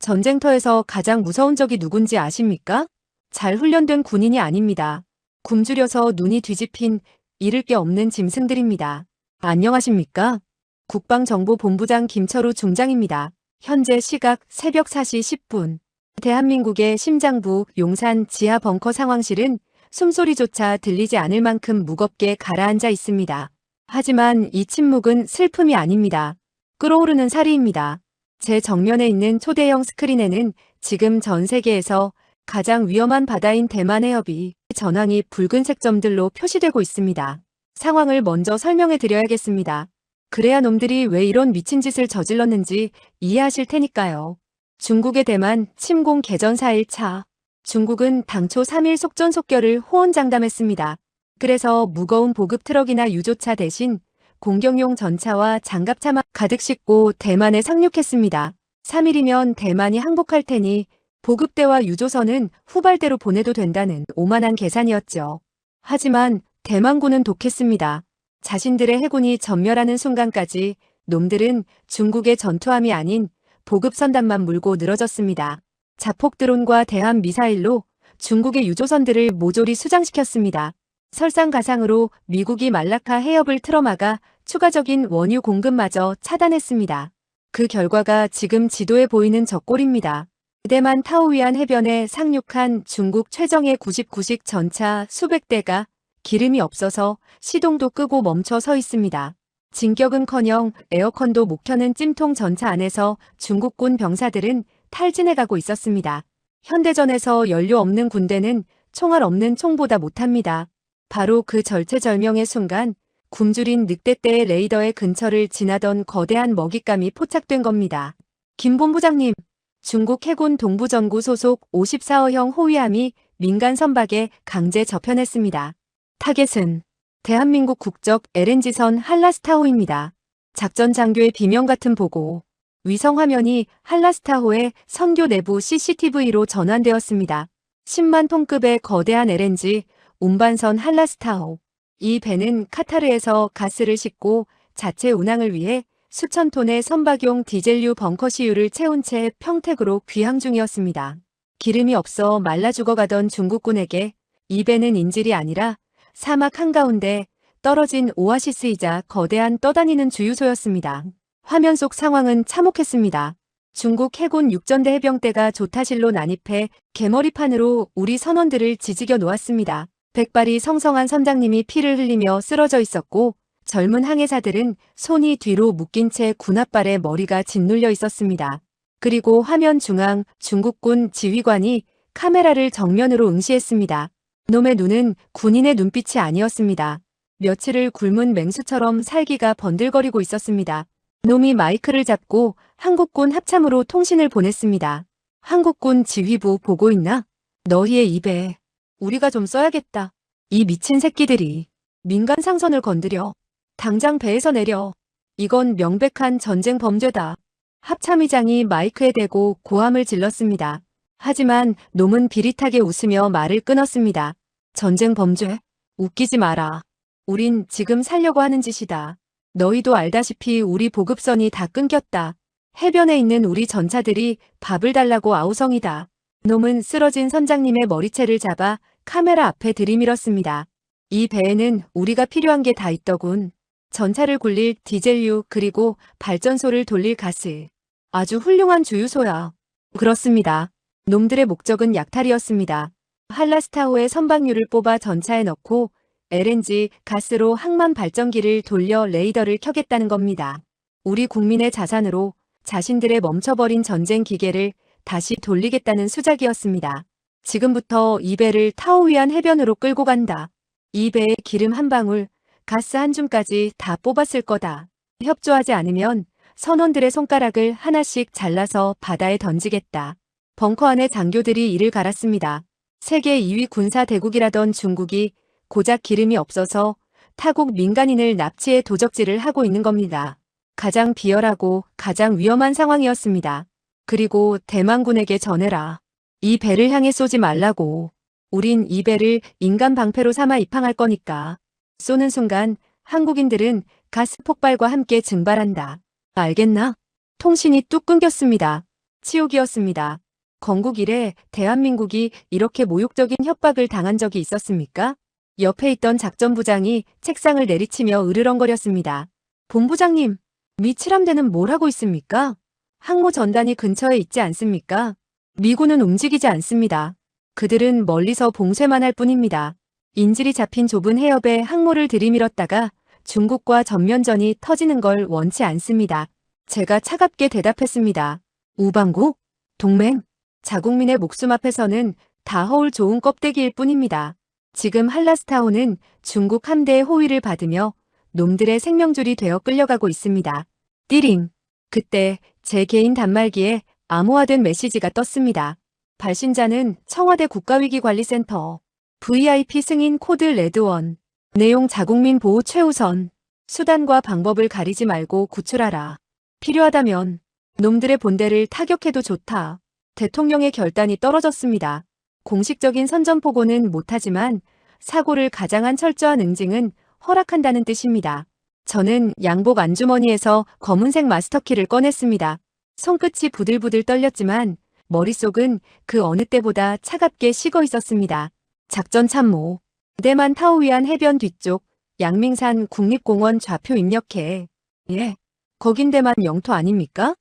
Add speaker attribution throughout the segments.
Speaker 1: 전쟁터에서 가장 무서운 적이 누군지 아십니까? 잘 훈련된 군인이 아닙니다. 굶주려서 눈이 뒤집힌 잃을 게 없는 짐승들입니다. 안녕하십니까? 국방정보본부장 김철우 중장입니다. 현재 시각 새벽 4시 10분. 대한민국의 심장부 용산 지하 벙커 상황실은 숨소리조차 들리지 않을 만큼 무겁게 가라앉아 있습니다. 하지만 이 침묵은 슬픔이 아닙니다. 끓어오르는 살이입니다. 제 정면에 있는 초대형 스크린에는 지금 전 세계에서 가장 위험한 바다인 대만 해협이 전황이 붉은색 점들로 표시되고 있습니다. 상황을 먼저 설명해 드려야겠습니다. 그래야 놈들이 왜 이런 미친 짓을 저질렀는지 이해하실 테니까요. 중국의 대만 침공 개전 4일차. 중국은 당초 3일 속전속결을 호언장담했습니다. 그래서 무거운 보급 트럭이나 유조차 대신 공격용 전차와 장갑차만 가득 싣고 대만에 상륙했습니다. 3일이면 대만이 항복할 테니 보급대와 유조선은 후발대로 보내도 된다는 오만한 계산이었죠. 하지만 대만군은 독했습니다. 자신들의 해군이 전멸하는 순간까지 놈들은 중국의 전투함이 아닌 보급선단만 물고 늘어졌습니다. 자폭 드론과 대함 미사일로 중국의 유조선들을 모조리 수장시켰습니다. 설상가상으로 미국이 말라카 해협을 틀어막아 추가적인 원유 공급마저 차단했습니다. 그 결과가 지금 지도에 보이는 저 꼴입니다. 대만 타오위안 해변에 상륙한 중국 최정예 99식 전차 수백 대가 기름이 없어서 시동도 끄고 멈춰 서 있습니다. 진격은커녕 에어컨도 못 켜는 찜통 전차 안에서 중국군 병사들은 탈진해가고 있었습니다. 현대전에서 연료 없는 군대는 총알 없는 총보다 못합니다. 바로 그 절체절명의 순간 굶주린 늑대떼의 레이더의 근처를 지나던 거대한 먹잇감이 포착된 겁니다. 김 본부장님, 중국 해군 동부전구 소속 54호형 호위함이 민간 선박에 강제 접현했습니다. 타겟은 대한민국 국적 LNG선 한라스타호입니다. 작전 장교의 비명 같은 보고. 위성 화면이 한라스타호의 선교 내부 CCTV로 전환되었습니다. 10만 톤급의 거대한 LNG 운반선 한라스타호. 이 배는 카타르에서 가스를 싣고 자체 운항을 위해 수천 톤의 선박용 디젤류 벙커시유를 채운 채 평택으로 귀향 중이었습니다. 기름이 없어 말라 죽어가던 중국군에게 이 배는 인질이 아니라 사막 한가운데 떨어진 오아시스이자 거대한 떠다니는 주유소였습니다. 화면 속 상황은 참혹했습니다. 중국 해군 육전대 해병대가 조타실로 난입해 개머리판으로 우리 선원들을 지지겨 놓았습니다. 백발이 성성한 선장님이 피를 흘리며 쓰러져 있었고 젊은 항해사들은 손이 뒤로 묶인 채 군홧발에 머리가 짓눌려 있었습니다. 그리고 화면 중앙 중국군 지휘관이 카메라를 정면으로 응시했습니다. 놈의 눈은 군인의 눈빛이 아니었습니다. 며칠을 굶은 맹수처럼 살기가 번들거리고 있었습니다. 놈이 마이크를 잡고 한국군 합참으로 통신을 보냈습니다. 한국군 지휘부 보고 있나? 너희의 입에 우리가 좀 써야겠다. 이 미친 새끼들이 민간 상선을 건드려. 당장 배에서 내려. 이건 명백한 전쟁 범죄다. 합참의장이 마이크에 대고 고함을 질렀습니다. 하지만 놈은 비릿하게 웃으며 말을 끊었습니다. 전쟁 범죄? 웃기지 마라. 우린 지금 살려고 하는 짓이다. 너희도 알다시피 우리 보급선이 다 끊겼다. 해변에 있는 우리 전차들이 밥을 달라고 아우성이다. 놈은 쓰러진 선장님의 머리채를 잡아 카메라 앞에 들이밀었습니다. 이 배에는 우리가 필요한 게 다 있더군. 전차를 굴릴 디젤유 그리고 발전소를 돌릴 가스. 아주 훌륭한 주유소야. 그렇습니다. 놈들의 목적은 약탈이었습니다. 한라스타호의 선박유를 뽑아 전차에 넣고 LNG 가스로 항만 발전기를 돌려 레이더를 켜겠다는 겁니다. 우리 국민의 자산으로 자신들의 멈춰버린 전쟁 기계를 다시 돌리겠다는 수작이었습니다. 지금부터 이 배를 타오위안 해변으로 끌고 간다. 이 배에 기름 한 방울, 가스 한 줌까지 다 뽑았을 거다. 협조하지 않으면 선원들의 손가락을 하나씩 잘라서 바다에 던지겠다. 벙커 안에 장교들이 이를 갈았습니다. 세계 2위 군사 대국이라던 중국이 고작 기름이 없어서 타국 민간인을 납치해 도적질을 하고 있는 겁니다. 가장 비열하고 가장 위험한 상황이었습니다. 그리고 대만군에게 전해라. 이 배를 향해 쏘지 말라고. 우린 이 배를 인간 방패로 삼아 입항할 거니까. 쏘는 순간 한국인들은 가스 폭발과 함께 증발한다. 알겠나? 통신이 뚝 끊겼습니다. 치욕이었습니다. 건국 이래 대한민국이 이렇게 모욕적인 협박을 당한 적이 있었습니까? 옆에 있던 작전부장이 책상을 내리치며 으르렁거렸습니다. 본부장님, 미 칠함대는 뭘 하고 있습니까? 항모 전단이 근처에 있지 않습니까? 미군은 움직이지 않습니다. 그들은 멀리서 봉쇄만 할 뿐입니다. 인질이 잡힌 좁은 해협에 항모를 들이밀었다가 중국과 전면전이 터지는 걸 원치 않습니다. 제가 차갑게 대답했습니다. 우방국? 동맹? 자국민의 목숨 앞에서는 다 허울 좋은 껍데기일 뿐입니다. 지금 한라스타호는 중국 함대의 호위를 받으며 놈들의 생명줄이 되어 끌려가고 있습니다. 띠링. 그때 제 개인 단말기에 암호화된 메시지가 떴습니다. 발신자는 청와대 국가위기관리센터. VIP 승인 코드 레드원. 내용 자국민 보호 최우선. 수단과 방법을 가리지 말고 구출하라. 필요하다면 놈들의 본대를 타격해도 좋다. 대통령의 결단이 떨어졌습니다. 공식적인 선전포고는 못하지만 사고를 가장한 철저한 응징은 허락한다는 뜻입니다. 저는 양복 안주머니에서 검은색 마스터키를 꺼냈습니다. 손끝이 부들부들 떨렸지만 머릿속은 그 어느 때보다 차갑게 식어 있었습니다. 작전 참모. 대만 타오위안 해변 뒤쪽 양밍산 국립공원 좌표 입력해. 예. 거긴 대만 영토 아닙니까?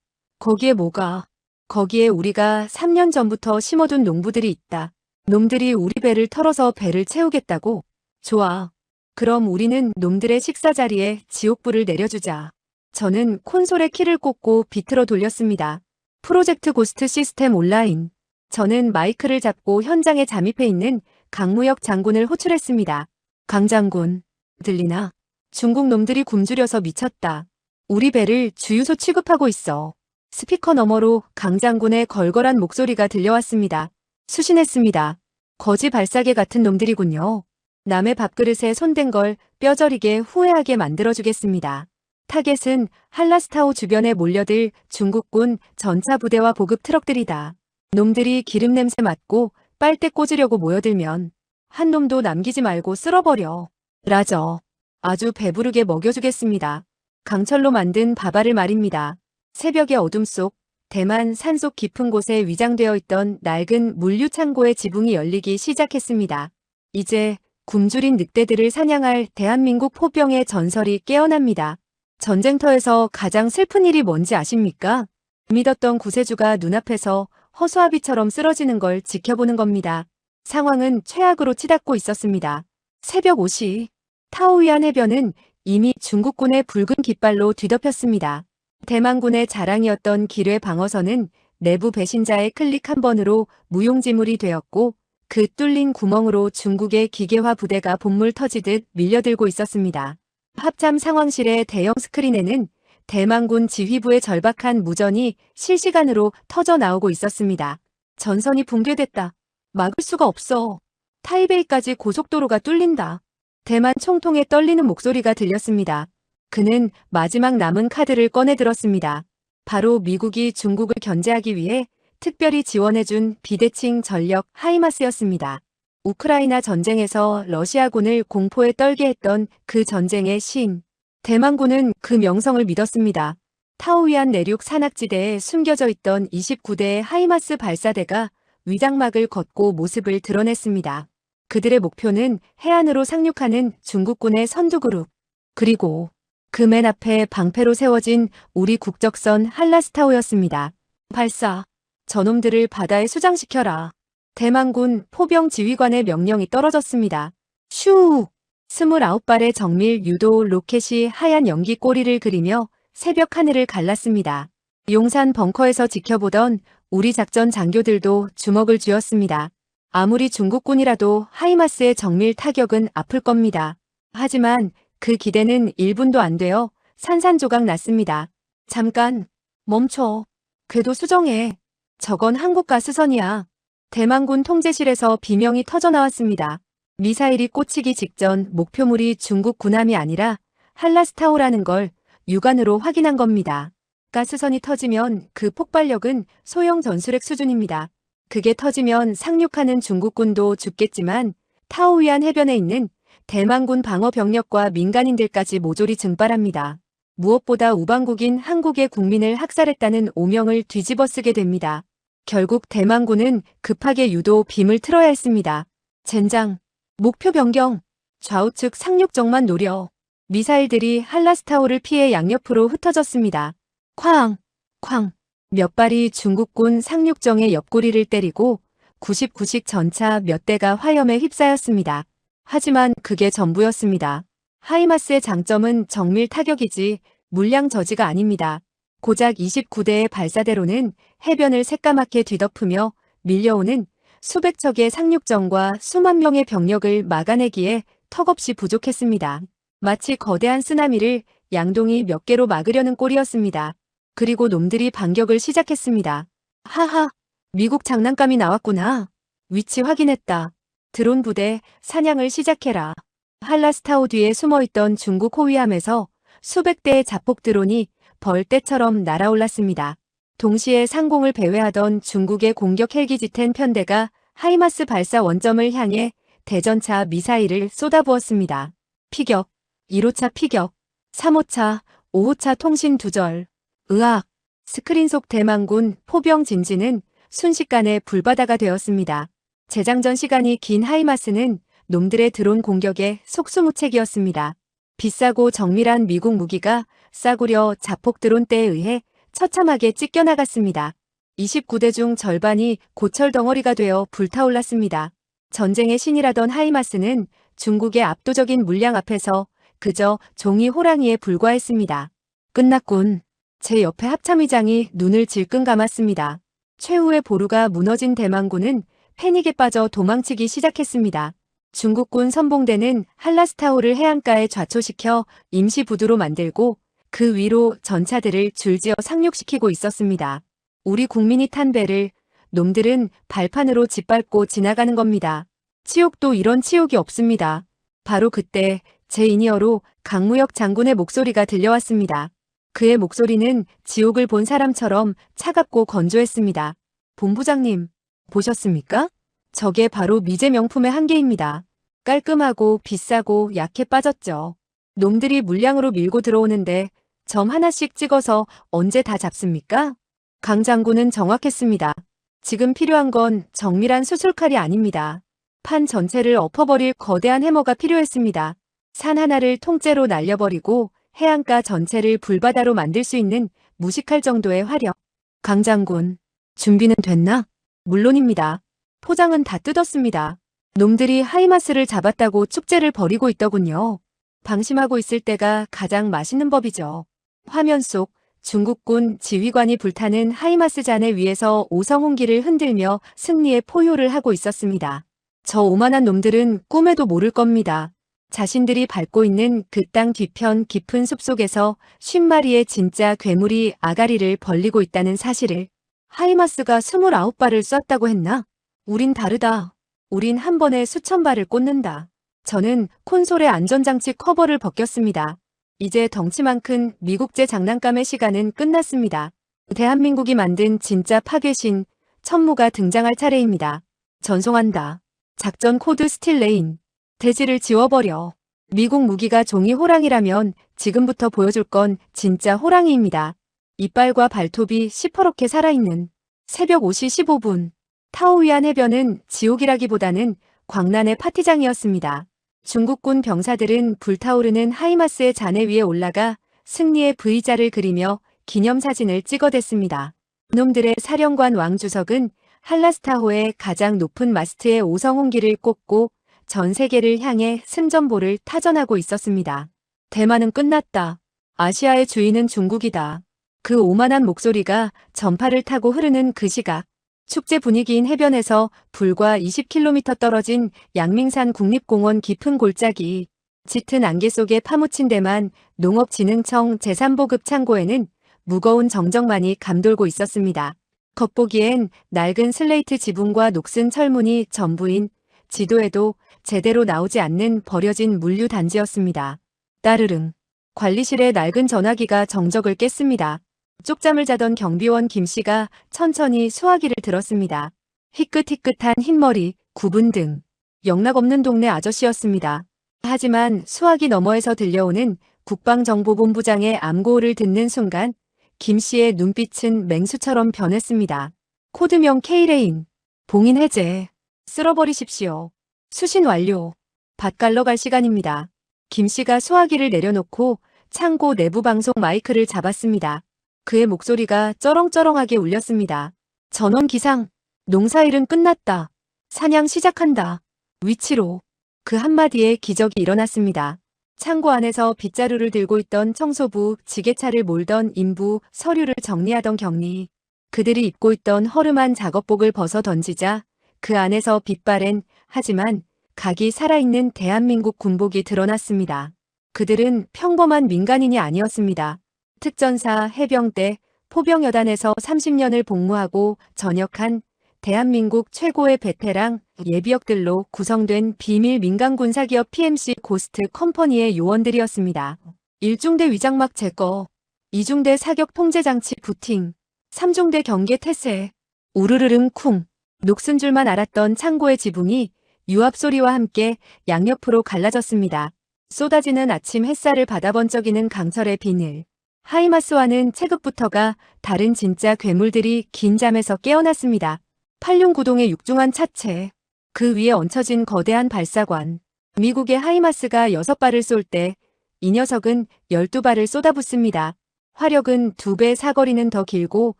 Speaker 1: 거기에 뭐가? 거기에 우리가 3년 전부터 심어둔 농부들이 있다. 놈들이 우리 배를 털어서 배를 채우겠다고? 좋아. 그럼 우리는 놈들의 식사 자리에 지옥불을 내려주자. 저는 콘솔에 키를 꽂고 비틀어 돌렸습니다. 프로젝트 고스트 시스템 온라인. 저는 마이크를 잡고 현장에 잠입해 있는 강무혁 장군을 호출했습니다. 강 장군, 들리나? 중국 놈들이 굶주려서 미쳤다. 우리 배를 주유소 취급하고 있어. 스피커 너머로 강 장군의 걸걸한 목소리가 들려왔습니다. 수신했습니다. 거지 발사계 같은 놈들이군요. 남의 밥그릇에 손댄 걸 뼈저리게 후회하게 만들어주겠습니다. 타겟은 한라스타호 주변에 몰려들 중국군 전차 부대와 보급 트럭들이다. 놈들이 기름 냄새 맡고 빨대 꽂으려고 모여들면 한 놈도 남기지 말고 쓸어버려. 라저. 아주 배부르게 먹여주겠습니다. 강철로 만든 밥알을 말입니다. 새벽의 어둠 속 대만 산속 깊은 곳에 위장되어 있던 낡은 물류 창고의 지붕이 열리기 시작했습니다. 이제 굶주린 늑대들을 사냥할 대한민국 포병의 전설이 깨어납니다. 전쟁터에서 가장 슬픈 일이 뭔지 아십니까? 믿었던 구세주가 눈앞에서 허수아비처럼 쓰러지는 걸 지켜보는 겁니다. 상황은 최악으로 치닫고 있었습니다. 새벽 5시 타오위안 해변은 이미 중국군의 붉은 깃발로 뒤덮였습니다. 대만군의 자랑이었던 기뢰 방어선은 내부 배신자의 클릭 한 번으로 무용지물이 되었고 그 뚫린 구멍으로 중국의 기계화 부대가 본물 터지듯 밀려들고 있었습니다. 합참 상황실의 대형 스크린에는 대만군 지휘부의 절박한 무전이 실시간으로 터져 나오고 있었습니다. 전선이 붕괴됐다. 막을 수가 없어. 타이베이까지 고속도로가 뚫린다. 대만 총통의 떨리는 목소리가 들렸습니다. 그는 마지막 남은 카드를 꺼내 들었습니다. 바로 미국이 중국을 견제하기 위해 특별히 지원해준 비대칭 전력 하이마스였습니다. 우크라이나 전쟁에서 러시아군을 공포에 떨게 했던 그 전쟁의 신. 대만군은 그 명성을 믿었습니다. 타오위안 내륙 산악지대에 숨겨져 있던 29대의 하이마스 발사대가 위장막을 걷고 모습을 드러냈습니다. 그들의 목표는 해안으로 상륙하는 중국군의 선두그룹. 그리고 그 맨 앞에 방패로 세워진 우리 국적선 한라스타호였습니다. 발사. 저놈들을 바다에 수장시켜라. 대만군 포병 지휘관의 명령이 떨어졌습니다. 슈! 29발의 정밀 유도 로켓이 하얀 연기 꼬리를 그리며 새벽 하늘을 갈랐습니다. 용산 벙커에서 지켜보던 우리 작전 장교들도 주먹을 쥐었습니다. 아무리 중국군이라도 하이마스의 정밀 타격은 아플 겁니다. 하지만 그 기대는 1분도 안 되어 산산조각 났습니다. 잠깐, 멈춰. 궤도 수정해. 저건 한국가 수선이야. 대만군 통제실에서 비명이 터져 나왔습니다. 미사일이 꽂히기 직전 목표물이 중국 군함이 아니라 한라스타호라는 걸 육안으로 확인한 겁니다. 가스선이 터지면 그 폭발력은 소형 전술핵 수준입니다. 그게 터지면 상륙하는 중국군도 죽겠지만 타오위안 해변에 있는 대만군 방어 병력과 민간인들까지 모조리 증발합니다. 무엇보다 우방국인 한국의 국민을 학살했다는 오명을 뒤집어쓰게 됩니다. 결국 대만군은 급하게 유도 빔을 틀어야 했습니다. 젠장, 목표 변경, 좌우측 상륙정만 노려. 미사일들이 한라스타오를 피해 양옆으로 흩어졌습니다. 쾅, 쾅. 몇 발이 중국군 상륙정의 옆구리를 때리고 99식 전차 몇 대가 화염에 휩싸였습니다. 하지만 그게 전부였습니다. 하이마스의 장점은 정밀 타격이지 물량 저지가 아닙니다. 고작 29대의 발사대로는 해변을 새까맣게 뒤덮으며 밀려오는 수백 척의 상륙정과 수만 명의 병력을 막아내기에 턱없이 부족했습니다. 마치 거대한 쓰나미를 양동이 몇 개로 막으려는 꼴이었습니다. 그리고 놈들이 반격을 시작했습니다. 하하, 미국 장난감이 나왔구나. 위치 확인했다. 드론 부대, 사냥을 시작해라. 한라스타오 뒤에 숨어있던 중국 호위함에서 수백 대의 자폭 드론이 벌떼처럼 날아올랐습니다. 동시에 상공을 배회하던 중국의 공격 헬기 지텐 편대가 하이마스 발사 원점을 향해 대전차 미사일을 쏟아부었습니다. 피격, 1호차 피격, 3호차, 5호차 통신 두절. 으악! 스크린 속 대만군 포병 진지는 순식간에 불바다가 되었습니다. 재장전 시간이 긴 하이마스는 놈들의 드론 공격에 속수무책이었습니다. 비싸고 정밀한 미국 무기가 싸구려 자폭 드론대에 의해 처참하게 찢겨나갔습니다. 29대 중 절반이 고철 덩어리가 되어 불타올랐습니다. 전쟁의 신이라던 하이마스는 중국의 압도적인 물량 앞에서 그저 종이 호랑이에 불과했습니다. 끝났군. 제 옆에 합참의장이 눈을 질끈 감았습니다. 최후의 보루가 무너진 대만군은 패닉에 빠져 도망치기 시작했습니다. 중국군 선봉대는 한라스타오를 해안가에 좌초시켜 임시 부두로 만들고 그 위로 전차들을 줄지어 상륙시키고 있었습니다. 우리 국민이 탄 배를 놈들은 발판으로 짓밟고 지나가는 겁니다. 치욕도 이런 치욕이 없습니다. 바로 그때 제 인이어로 강무혁 장군의 목소리가 들려왔습니다. 그의 목소리는 지옥을 본 사람처럼 차갑고 건조했습니다. 본부장님, 보셨습니까? 저게 바로 미제 명품의 한계입니다. 깔끔하고 비싸고 약해 빠졌죠. 놈들이 물량으로 밀고 들어오는데 점 하나씩 찍어서 언제 다 잡습니까? 강 장군은 정확했습니다. 지금 필요한 건 정밀한 수술칼이 아닙니다. 판 전체를 엎어버릴 거대한 해머가 필요했습니다. 산 하나를 통째로 날려버리고 해안가 전체를 불바다로 만들 수 있는 무식할 정도의 화력. 강 장군, 준비는 됐나? 물론입니다. 포장은 다 뜯었습니다. 놈들이 하이마스를 잡았다고 축제를 벌이고 있더군요. 방심하고 있을 때가 가장 맛있는 법이죠. 화면 속 중국군 지휘관이 불타는 하이마스 잔해 위에서 오성홍기를 흔들며 승리의 포효를 하고 있었습니다. 저 오만한 놈들은 꿈에도 모를 겁니다. 자신들이 밟고 있는 그 땅 뒤편 깊은 숲속에서 50마리의 진짜 괴물이 아가리를 벌리고 있다는 사실을. 하이마스가 29발을 쐈다고 했나? 우린 다르다. 우린 한 번에 수천 발을 꽂는다. 저는 콘솔의 안전장치 커버를 벗겼습니다. 이제 덩치만 큰 미국제 장난감의 시간은 끝났습니다. 대한민국이 만든 진짜 파괴신 천무가 등장할 차례입니다. 전송한다. 작전 코드 스틸레인. 대지를 지워버려. 미국 무기가 종이 호랑이라면 지금부터 보여줄 건 진짜 호랑이입니다. 이빨과 발톱이 시퍼렇게 살아있는 새벽 5시 15분. 타오위안 해변은 지옥이라기보다는 광란의 파티장이었습니다. 중국군 병사들은 불타오르는 하이마스의 잔해 위에 올라가 승리의 V자를 그리며 기념사진을 찍어댔습니다. 놈들의 사령관 왕주석은 한라스타호의 가장 높은 마스트에 오성홍기를 꽂고 전 세계를 향해 승전보를 타전하고 있었습니다. 대만은 끝났다. 아시아의 주인은 중국이다. 그 오만한 목소리가 전파를 타고 흐르는 그 시각. 축제 분위기인 해변에서 불과 20km 떨어진 양밍산 국립공원 깊은 골짜기. 짙은 안개 속에 파묻힌 대만 농업진흥청 제3보급 창고에는 무거운 정적만이 감돌고 있었습니다. 겉보기엔 낡은 슬레이트 지붕과 녹슨 철문이 전부인 지도에도 제대로 나오지 않는 버려진 물류 단지였습니다. 따르릉. 관리실의 낡은 전화기가 정적을 깼습니다. 쪽잠을 자던 경비원 김씨가 천천히 수화기를 들었습니다. 희끗희끗한 흰머리, 구분 등. 영락없는 동네 아저씨였습니다. 하지만 수화기 너머에서 들려오는 국방정보본부장의 암고를 듣는 순간 김 씨의 눈빛은 맹수처럼 변했습니다. 코드명 K레인. 봉인 해제. 쓸어버리십시오. 수신 완료. 밭 갈러 갈 시간입니다. 김 씨가 수화기를 내려놓고 창고 내부 방송 마이크를 잡았습니다. 그의 목소리가 쩌렁쩌렁하게 울렸습니다. 전원 기상. 농사일은 끝났다. 사냥 시작한다. 위치로. 그 한마디에 기적이 일어났습니다. 창고 안에서 빗자루를 들고 있던 청소부, 지게차를 몰던 인부, 서류를 정리하던 격리. 그들이 입고 있던 허름한 작업복을 벗어 던지자 그 안에서 빛바랜 하지만 각이 살아있는 대한민국 군복이 드러났습니다. 그들은 평범한 민간인이 아니었습니다. 특전사, 해병대, 포병여단에서 30년을 복무하고 전역한 대한민국 최고의 베테랑 예비역들로 구성된 비밀 민간군사기업 PMC 고스트 컴퍼니의 요원들이었습니다. 1중대 위장막 제거, 2중대 사격 통제장치 부팅, 3중대 경계 태세, 우르르릉 쿵. 녹슨 줄만 알았던 창고의 지붕이 유압 소리와 함께 양옆으로 갈라졌습니다. 쏟아지는 아침 햇살을 받아 번쩍이는 강철의 비늘. 하이마스와는 체급부터가 다른 진짜 괴물들이 긴 잠에서 깨어났습니다. 86구동의 육중한 차체. 그 위에 얹혀진 거대한 발사관. 미국의 하이마스가 6발을 쏠 때 이 녀석은 12발을 쏟아붓습니다. 화력은 2배, 사거리는 더 길고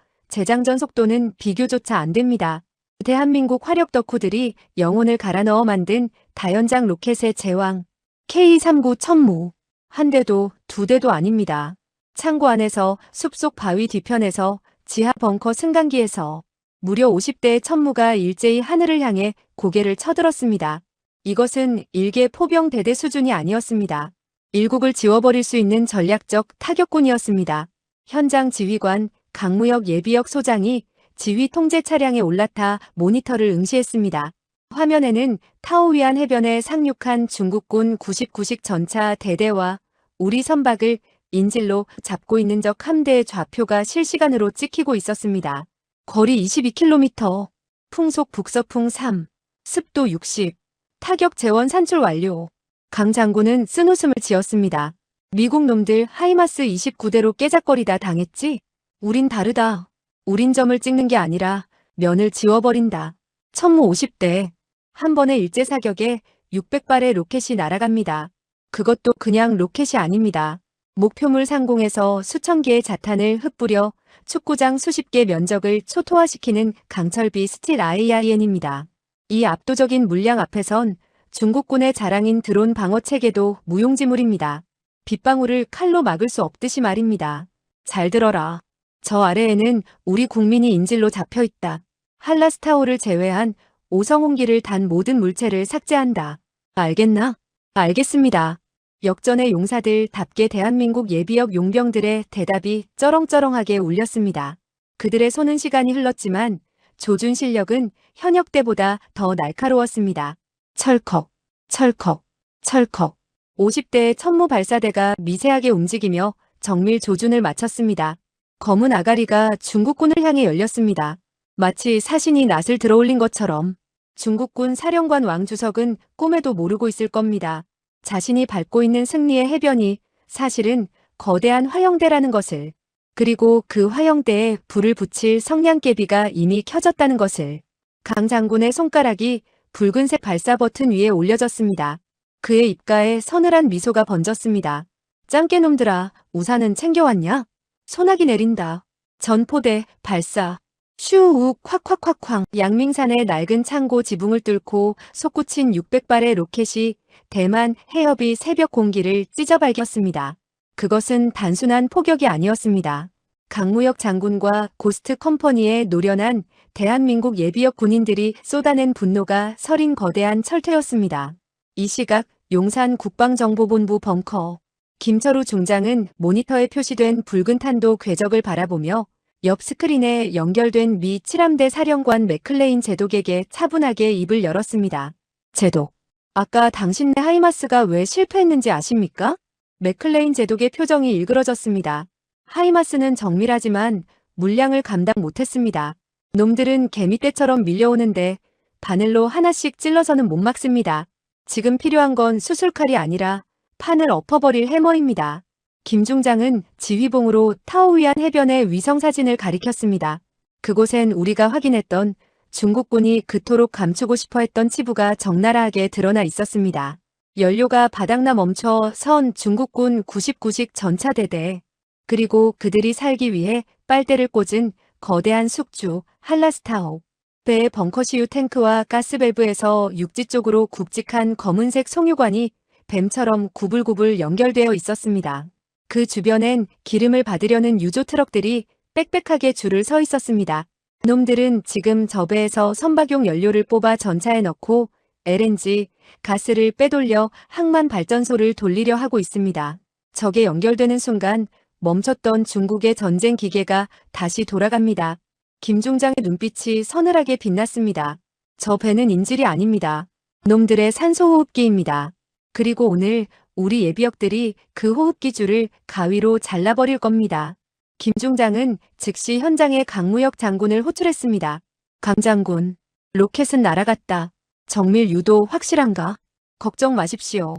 Speaker 1: 재장전 속도는 비교조차 안 됩니다. 대한민국 화력 덕후들이 영혼을 갈아 넣어 만든 다연장 로켓의 제왕. K-39 천무. 한 대도 두 대도 아닙니다. 창고 안에서 숲속 바위 뒤편에서 지하 벙커 승강기에서 무려 50대의 천무가 일제히 하늘을 향해 고개를 쳐들었습니다. 이것은 일개 포병 대대 수준이 아니었습니다. 일국을 지워버릴 수 있는 전략적 타격군이었습니다. 현장 지휘관 강무혁 예비역 소장이 지휘 통제 차량에 올라타 모니터를 응시했습니다. 화면에는 타오위안 해변에 상륙한 중국군 99식 전차 대대와 우리 선박을 인질로 잡고 있는 적 함대의 좌표가 실시간으로 찍히고 있었습니다. 거리 22km, 풍속 북서풍 3, 습도 60, 타격 재원 산출 완료. 강 장군은 쓴웃음을 지었습니다. 미국 놈들 하이마스 29대로 깨작거리다 당했지? 우린 다르다. 우린 점을 찍는 게 아니라 면을 지워버린다. 천무 50대. 한 번의 일제 사격에 600발의 로켓이 날아갑니다. 그것도 그냥 로켓이 아닙니다. 목표물 상공에서 수천 개의 자탄을 흩뿌려 축구장 수십 개 면적을 초토화시키는 강철비 스틸 IIN입니다. 이 압도적인 물량 앞에선 중국군의 자랑인 드론 방어 체계도 무용지물입니다. 빗방울을 칼로 막을 수 없듯이 말입니다. 잘 들어라. 저 아래에는 우리 국민이 인질로 잡혀있다. 한라스타오를 제외한 오성홍기를 단 모든 물체를 삭제한다. 알겠나? 알겠습니다. 역전의 용사들답게 대한민국 예비역 용병들의 대답이 쩌렁쩌렁하게 울렸습니다. 그들의 손은 시간이 흘렀지만 조준 실력은 현역 때보다 더 날카로웠습니다. 철컥, 철컥, 철컥. 50대의 천무 발사대가 미세하게 움직이며 정밀 조준을 마쳤습니다. 검은 아가리가 중국군을 향해 열렸습니다. 마치 사신이 낫을 들어올린 것처럼. 중국군 사령관 왕주석은 꿈에도 모르고 있을 겁니다. 자신이 밟고 있는 승리의 해변이 사실은 거대한 화형대라는 것을, 그리고 그 화형대에 불을 붙일 성냥개비가 이미 켜졌다는 것을. 강 장군의 손가락이 붉은색 발사 버튼 위에 올려졌습니다. 그의 입가에 서늘한 미소가 번졌습니다. 짱깨놈들아, 우산은 챙겨왔냐? 소나기 내린다. 전포대, 발사. 슈우 콱콱콱쾅. 양밍산의 낡은 창고 지붕을 뚫고 솟구친 600발의 로켓이 대만 해협의 새벽 공기를 찢어발겼습니다. 그것은 단순한 포격이 아니었습니다. 강무혁 장군과 고스트 컴퍼니의 노련한 대한민국 예비역 군인들이 쏟아낸 분노가 서린 거대한 철퇴였습니다. 이 시각 용산 국방정보본부 벙커. 김철우 중장은 모니터에 표시된 붉은 탄도 궤적을 바라보며 옆 스크린에 연결된 미 7함대 사령관 맥클레인 제독에게 차분하게 입을 열었습니다. 제독, 아까 당신네 하이마스가 왜 실패했는지 아십니까? 맥클레인 제독의 표정이 일그러졌습니다. 하이마스는 정밀하지만 물량을 감당 못했습니다. 놈들은 개미떼처럼 밀려오는데 바늘로 하나씩 찔러서는 못 막습니다. 지금 필요한 건 수술칼이 아니라 판을 엎어버릴 해머입니다. 김 중장은 지휘봉으로 타오위안 해변의 위성사진을 가리켰습니다. 그곳엔 우리가 확인했던 중국군이 그토록 감추고 싶어 했던 치부가 적나라하게 드러나 있었습니다. 연료가 바닥나 멈춰 선 중국군 99식 전차대대, 그리고 그들이 살기 위해 빨대를 꽂은 거대한 숙주 한라스타호, 배의 벙커시유 탱크와 가스밸브에서 육지 쪽으로 굵직한 검은색 송유관이 뱀처럼 구불구불 연결되어 있었습니다. 그 주변엔 기름을 받으려는 유조 트럭들이 빽빽하게 줄을 서 있었습니다. 놈들은 지금 저 배에서 선박용 연료를 뽑아 전차에 넣고 LNG, 가스를 빼돌려 항만 발전소를 돌리려 하고 있습니다. 적에 연결되는 순간 멈췄던 중국의 전쟁 기계가 다시 돌아갑니다. 김 중장의 눈빛이 서늘하게 빛났습니다. 저 배는 인질이 아닙니다. 놈들의 산소호흡기입니다. 그리고 오늘 우리 예비역들이 그 호흡기 줄을 가위로 잘라버릴 겁니다. 김 중장은 즉시 현장에 강무혁 장군을 호출했습니다. 강 장군, 로켓은 날아갔다. 정밀 유도 확실한가? 걱정 마십시오.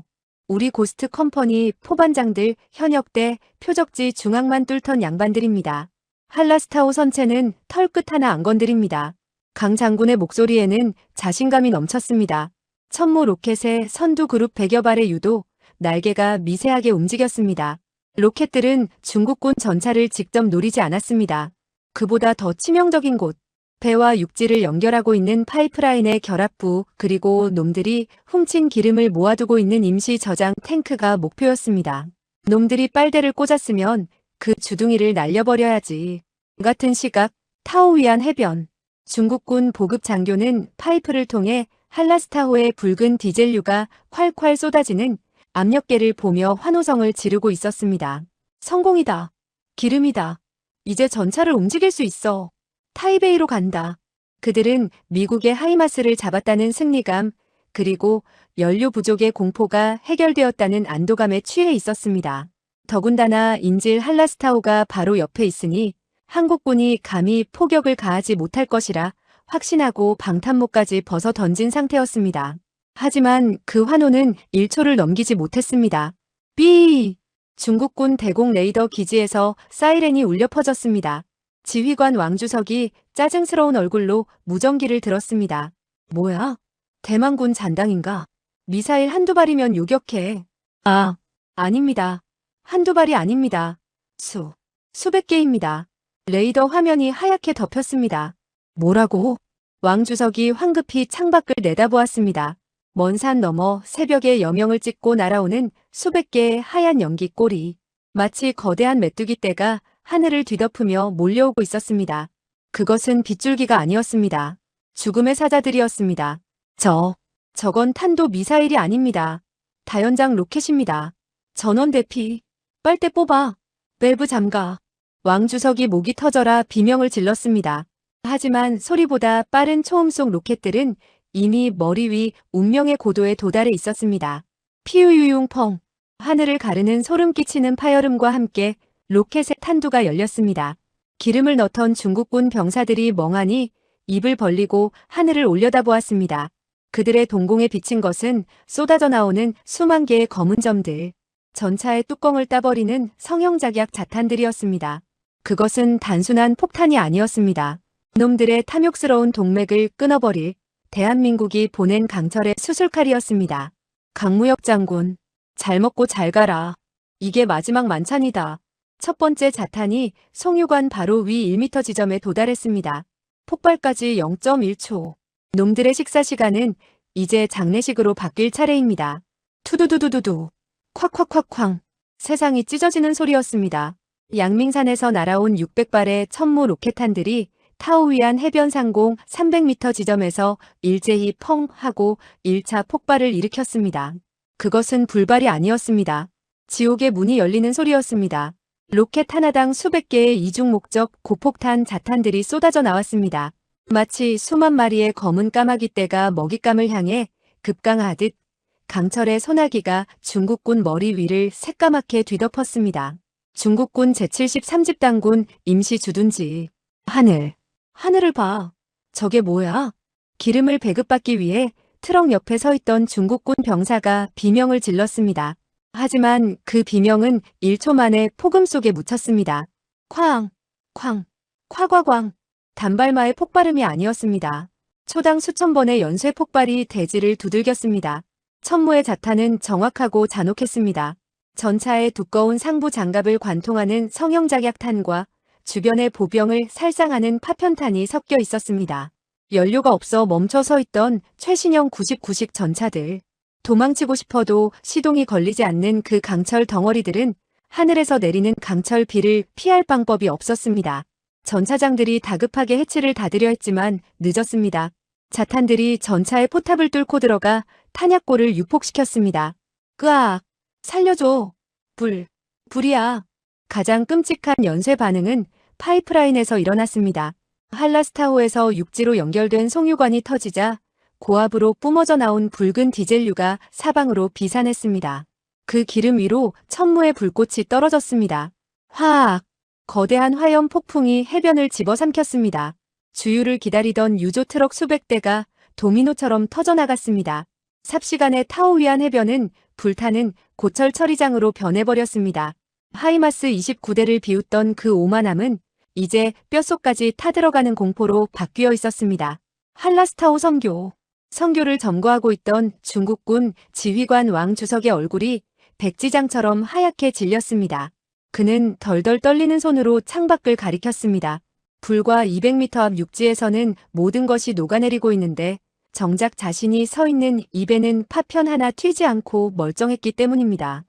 Speaker 1: 우리 고스트 컴퍼니 포반장들, 현역대, 표적지 중앙만 뚫던 양반들입니다. 한라스타호 선체는 털끝 하나 안 건드립니다. 강 장군의 목소리에는 자신감이 넘쳤습니다. 천무 로켓의 선두 그룹 100여 발의 유도, 날개가 미세하게 움직였습니다. 로켓들은 중국군 전차를 직접 노리지 않았습니다. 그보다 더 치명적인 곳, 배와 육지를 연결하고 있는 파이프라인의 결합부, 그리고 놈들이 훔친 기름을 모아두고 있는 임시 저장 탱크가 목표였습니다. 놈들이 빨대를 꽂았으면 그 주둥이를 날려버려야지. 같은 시각 타오위안 해변, 중국군 보급 장교는 파이프를 통해 한라스타호의 붉은 디젤유가 콸콸 쏟아지는 압력계를 보며 환호성을 지르고 있었습니다. 성공이다. 기름이다. 이제 전차를 움직일 수 있어. 타이베이로 간다. 그들은 미국의 하이마스를 잡았다는 승리감, 그리고 연료 부족의 공포가 해결되었다는 안도감에 취해 있었습니다. 더군다나 인질 한라스타호가 바로 옆에 있으니 한국군이 감히 포격을 가하지 못할 것이라 확신하고 방탄목까지 벗어 던진 상태였습니다. 하지만 그 환호는 1초를 넘기지 못했습니다. 삐! 중국군 대공 레이더 기지에서 사이렌이 울려 퍼졌습니다. 지휘관 왕주석이 짜증스러운 얼굴로 무전기를 들었습니다. 뭐야? 대만군 잔당인가? 미사일 한두 발이면 요격해. 아, 아닙니다. 한두 발이 아닙니다. 수백 개입니다. 레이더 화면이 하얗게 덮였습니다. 뭐라고? 왕주석이 황급히 창밖을 내다보았습니다. 먼 산 너머 새벽에 여명을 찍고 날아오는 수백 개의 하얀 연기 꼬리. 마치 거대한 메뚜기 떼가 하늘을 뒤덮으며 몰려오고 있었습니다. 그것은 빗줄기가 아니었습니다. 죽음의 사자들이었습니다. 저건 탄도 미사일이 아닙니다. 다연장 로켓입니다. 전원 대피. 빨대 뽑아. 밸브 잠가. 왕주석이 목이 터져라 비명을 질렀습니다. 하지만 소리보다 빠른 초음 속 로켓들은 이미 머리 위 운명의 고도에 도달해 있었습니다. 피우유용 펑. 하늘을 가르는 소름 끼치는 파열음과 함께 로켓의 탄두가 열렸습니다. 기름을 넣던 중국군 병사들이 멍하니 입을 벌리고 하늘을 올려다보았습니다. 그들의 동공에 비친 것은 쏟아져 나오는 수만 개의 검은 점들. 전차의 뚜껑을 따버리는 성형작약 자탄들이었습니다. 그것은 단순한 폭탄이 아니었습니다. 놈들의 탐욕스러운 동맥을 끊어버릴 대한민국이 보낸 강철의 수술칼이었습니다. 강무혁 장군, 잘 먹고 잘 가라. 이게 마지막 만찬이다. 첫 번째 자탄이 송유관 바로 위 1m 지점에 도달했습니다. 폭발까지 0.1초. 놈들의 식사 시간은 이제 장례식으로 바뀔 차례입니다. 투두두두두두. 콱콱콱쾅. 세상이 찢어지는 소리였습니다. 양밍산에서 날아온 600발의 천무 로켓탄들이 타오위안 해변 상공 300m 지점에서 일제히 펑 하고 1차 폭발을 일으켰습니다. 그것은 불발이 아니었습니다. 지옥의 문이 열리는 소리였습니다. 로켓 하나당 수백 개의 이중 목적 고폭탄 자탄들이 쏟아져 나왔습니다. 마치 수만 마리의 검은 까마귀 떼가 먹잇감을 향해 급강하듯 강철의 소나기가 중국군 머리 위를 새까맣게 뒤덮었습니다. 중국군 제73집단군 임시 주둔지. 하늘을 봐. 저게 뭐야? 기름을 배급받기 위해 트럭 옆에 서 있던 중국군 병사가 비명을 질렀습니다. 하지만 그 비명은 1초 만에 폭음 속에 묻혔습니다. 쾅, 쾅, 콰과광. 단발마의 폭발음이 아니었습니다. 초당 수천 번의 연쇄 폭발이 대지를 두들겼습니다. 천무의 자탄은 정확하고 잔혹했습니다. 전차에 두꺼운 상부 장갑을 관통하는 성형작약탄과 주변의 보병을 살상하는 파편탄이 섞여 있었습니다. 연료가 없어 멈춰 서 있던 최신형 99식 전차들. 도망치고 싶어도 시동이 걸리지 않는 그 강철 덩어리들은 하늘에서 내리는 강철 비를 피할 방법이 없었습니다. 전차장들이 다급하게 해치를 닫으려 했지만 늦었습니다. 자탄들이 전차의 포탑을 뚫고 들어가 탄약고를 유폭시켰습니다. 으악! 살려줘! 불이야! 가장 끔찍한 연쇄 반응은 파이프라인에서 일어났습니다. 한라스타호에서 육지로 연결된 송유관이 터지자 고압으로 뿜어져 나온 붉은 디젤류가 사방으로 비산했습니다. 그 기름 위로 천무의 불꽃이 떨어졌습니다. 화악! 거대한 화염 폭풍이 해변을 집어삼켰습니다. 주유를 기다리던 유조 트럭 수백 대가 도미노처럼 터져나갔습니다. 삽시간에 타오위안 해변은 불타는 고철 처리장으로 변해버렸습니다. 하이마스 29대를 비웃던 그 오만함은 이제 뼛속까지 타들어가는 공포로 바뀌어 있었습니다. 한라스타호 성교를 점거하고 있던 중국군 지휘관 왕 주석의 얼굴이 백지장처럼 하얗게 질렸습니다. 그는 덜덜 떨리는 손으로 창밖을 가리켰습니다. 불과 200m 앞 육지에서는 모든 것이 녹아내리고 있는데 정작 자신이 서 있는 입에는 파편 하나 튀지 않고 멀쩡했기 때문입니다.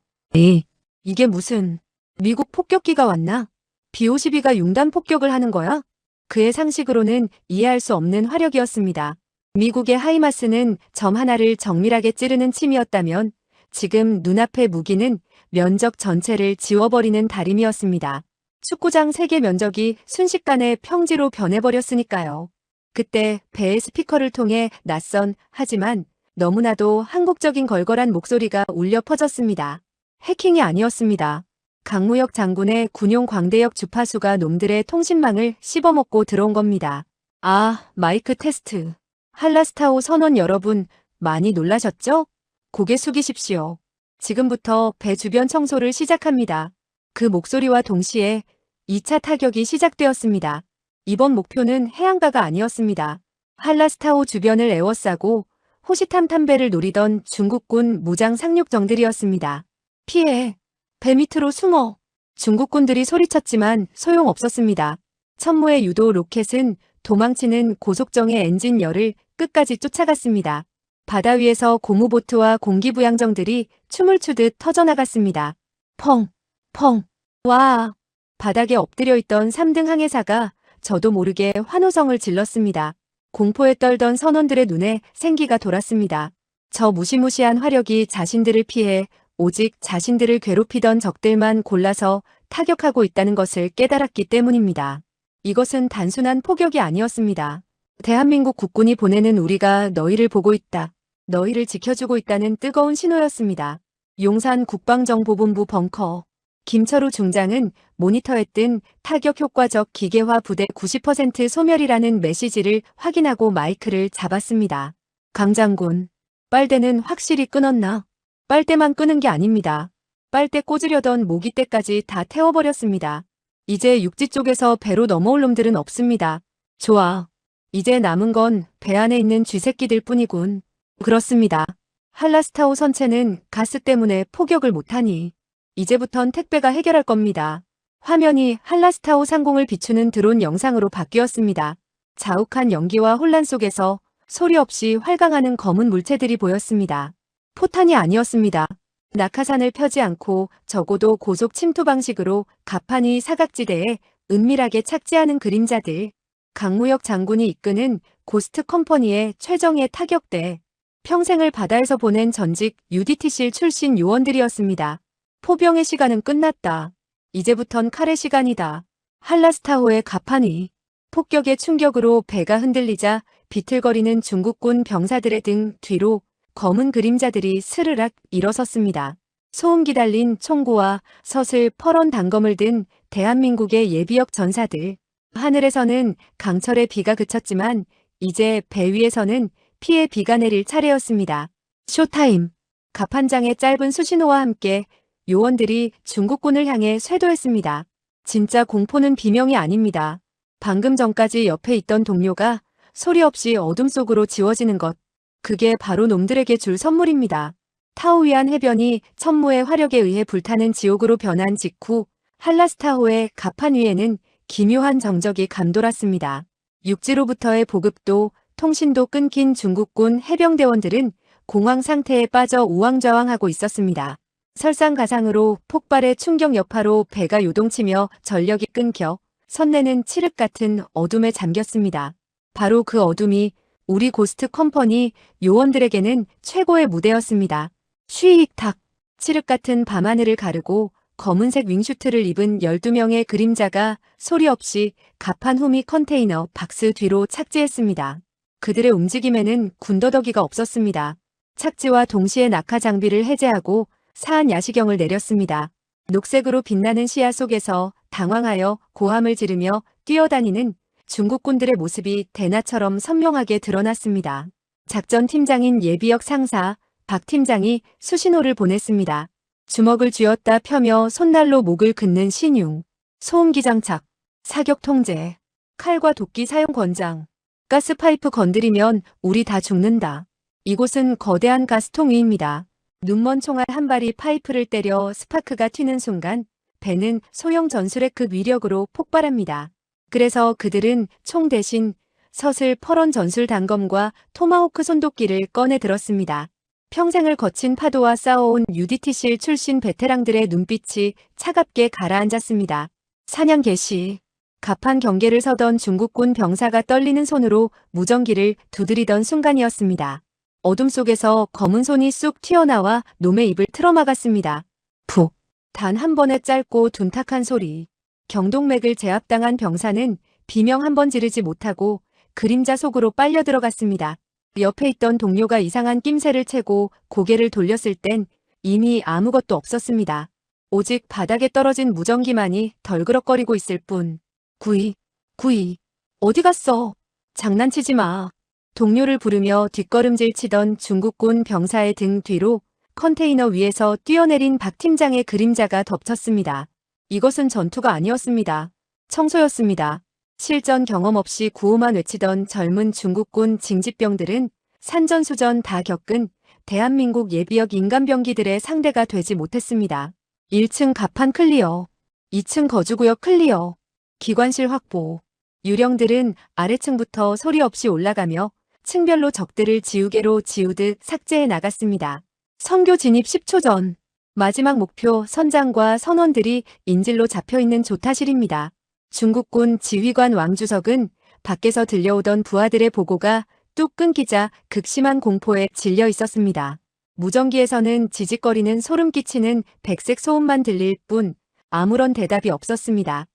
Speaker 1: 이게 무슨 미국 폭격기가 왔나? B-52가 융단 폭격을 하는 거야? 그의 상식으로는 이해할 수 없는 화력이었습니다. 미국의 하이마스는 점 하나를 정밀하게 찌르는 침이었다면 지금 눈앞의 무기는 면적 전체를 지워버리는 다림이었습니다. 축구장 3개 면적이 순식간에 평지로 변해버렸으니까요. 그때 배의 스피커를 통해 낯선 하지만 너무나도 한국적인 걸걸한 목소리가 울려 퍼졌습니다. 해킹이 아니었습니다. 강무혁 장군의 군용 광대역 주파수가 놈들의 통신망을 씹어먹고 들어온 겁니다. 아, 마이크 테스트. 한라스타호 선원 여러분, 많이 놀라셨죠? 고개 숙이십시오. 지금부터 배 주변 청소를 시작합니다. 그 목소리와 동시에 2차 타격이 시작되었습니다. 이번 목표는 해안가가 아니었습니다. 한라스타호 주변을 에워싸고 호시탐탐배를 노리던 중국군 무장 상륙정들이었습니다. 피해! 배 밑으로 숨어! 중국군들이 소리쳤지만 소용없었습니다. 천무의 유도 로켓은 도망치는 고속정의 엔진 열을 끝까지 쫓아갔습니다. 바다 위에서 고무보트와 공기부양정들이 춤을 추듯 터져나갔습니다. 펑! 펑! 와! 바닥에 엎드려 있던 3등 항해사가 저도 모르게 환호성을 질렀습니다. 공포에 떨던 선원들의 눈에 생기가 돌았습니다. 저 무시무시한 화력이 자신들을 피해 오직 자신들을 괴롭히던 적들만 골라서 타격하고 있다는 것을 깨달았기 때문입니다. 이것은 단순한 포격이 아니었습니다. 대한민국 국군이 보내는 우리가 너희를 보고 있다. 너희를 지켜주고 있다는 뜨거운 신호였습니다. 용산 국방정보본부 벙커. 김철우 중장은 모니터에 뜬 타격 효과적 기계화 부대 90% 소멸이라는 메시지를 확인하고 마이크를 잡았습니다. 강 장군, 빨대는 확실히 끊었나? 빨대만 끄는 게 아닙니다. 빨대 꽂으려던 모기떼까지 다 태워버렸습니다. 이제 육지 쪽에서 배로 넘어올 놈들은 없습니다. 좋아. 이제 남은 건 배 안에 있는 쥐새끼들 뿐이군. 그렇습니다. 한라스타호 선체는 가스 때문에 포격을 못하니 이제부턴 택배가 해결할 겁니다. 화면이 한라스타호 상공을 비추는 드론 영상으로 바뀌었습니다. 자욱한 연기와 혼란 속에서 소리 없이 활강하는 검은 물체들이 보였습니다. 포탄이 아니었습니다. 낙하산을 펴지 않고 적어도 고속 침투 방식으로 가판위 사각지대에 은밀하게 착지하는 그림자들. 강무혁 장군이 이끄는 고스트 컴퍼니의 최정예 타격대. 평생을 바다에서 보낸 전직 UDT실 출신 요원들이었습니다. 포병의 시간은 끝났다. 이제부턴 칼의 시간이다. 한라스타호의 가판위. 폭격의 충격으로 배가 흔들리자 비틀거리는 중국군 병사들의 등 뒤로 검은 그림자들이 스르륵 일어섰습니다. 소음기 달린 총구와 서슬 퍼런 단검을 든 대한민국의 예비역 전사들. 하늘에서는 강철의 비가 그쳤지만 이제 배 위에서는 피의 비가 내릴 차례였습니다. 쇼타임. 갑 한 장의 짧은 수신호와 함께 요원들이 중국군을 향해 쇄도했습니다. 진짜 공포는 비명이 아닙니다. 방금 전까지 옆에 있던 동료가 소리 없이 어둠 속으로 지워지는 것. 그게 바로 놈들에게 줄 선물입니다. 타오위안 해변이 천무의 화력에 의해 불타는 지옥으로 변한 직후 한라스타호의 갑판 위에는 기묘한 정적이 감돌았습니다. 육지로부터의 보급도 통신도 끊긴 중국군 해병대원들은 공황 상태에 빠져 우왕좌왕하고 있었습니다. 설상가상으로 폭발의 충격 여파로 배가 요동치며 전력이 끊겨 선내는 칠흑 같은 어둠에 잠겼습니다. 바로 그 어둠이 우리 고스트 컴퍼니 요원들에게는 최고의 무대였습니다. 쉬익탁, 칠흑 같은 밤하늘을 가르고 검은색 윙슈트를 입은 12명의 그림자가 소리 없이 갑판 후미 컨테이너 박스 뒤로 착지했습니다. 그들의 움직임에는 군더더기가 없었습니다. 착지와 동시에 낙하 장비를 해제하고 사한 야시경을 내렸습니다. 녹색으로 빛나는 시야 속에서 당황하여 고함을 지르며 뛰어다니는 중국군들의 모습이 대나처럼 선명하게 드러났습니다. 작전팀장인 예비역 상사 박 팀장이 수신호를 보냈습니다. 주먹을 쥐었다 펴며 손날로 목을 긋는 신용, 소음기 장착, 사격 통제, 칼과 도끼 사용 권장, 가스파이프 건드리면 우리 다 죽는다. 이곳은 거대한 가스통 위입니다. 눈먼 총알 한 발이 파이프를 때려 스파크가 튀는 순간 배는 소형 전술의 그 위력으로 폭발합니다. 그래서 그들은 총 대신 서슬 퍼런 전술 단검과 토마호크 손도끼를 꺼내 들었습니다. 평생을 거친 파도와 싸워온 UDT실 출신 베테랑들의 눈빛이 차갑게 가라앉았습니다. 사냥 개시. 갑판 경계를 서던 중국군 병사가 떨리는 손으로 무전기를 두드리던 순간이었습니다. 어둠 속에서 검은 손이 쑥 튀어나와 놈의 입을 틀어막았습니다. 푹! 단 한 번의 짧고 둔탁한 소리. 경동맥을 제압당한 병사는 비명 한 번 지르지 못하고 그림자 속으로 빨려 들어갔습니다. 옆에 있던 동료가 이상한 낌새를 채고 고개를 돌렸을 땐 이미 아무것도 없었습니다. 오직 바닥에 떨어진 무전기만이 덜그럭거리고 있을 뿐. 구이, 어디 갔어? 장난치지 마. 동료를 부르며 뒷걸음질 치던 중국군 병사의 등 뒤로 컨테이너 위에서 뛰어내린 박 팀장의 그림자가 덮쳤습니다. 이것은 전투가 아니었습니다. 청소였습니다. 실전 경험 없이 구호만 외치던 젊은 중국군 징집병들은 산전수전 다 겪은 대한민국 예비역 인간병기들의 상대가 되지 못했습니다. 1층 갑판 클리어, 2층 거주구역 클리어, 기관실 확보. 유령들은 아래층부터 소리 없이 올라가며 층별로 적들을 지우개로 지우듯 삭제해 나갔습니다. 선교 진입 10초 전. 마지막 목표 선장과 선원들이 인질로 잡혀있는 조타실입니다. 중국군 지휘관 왕주석은 밖에서 들려오던 부하들의 보고가 뚝 끊기자 극심한 공포에 질려 있었습니다. 무전기에서는 지직거리는 소름 끼치는 백색 소음만 들릴 뿐 아무런 대답이 없었습니다.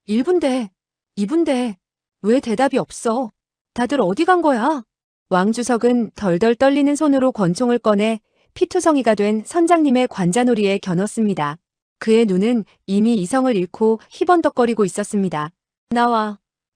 Speaker 1: 1분대, 2분대, 왜 대답이 없어? 다들 어디 간 거야? 왕주석은 덜덜 떨리는 손으로 권총을 꺼내 피투성이가 된 선장님의 관자놀이에 겨눴습니다. 그의 눈은 이미 이성을 잃고 희번덕거리고 있었습니다.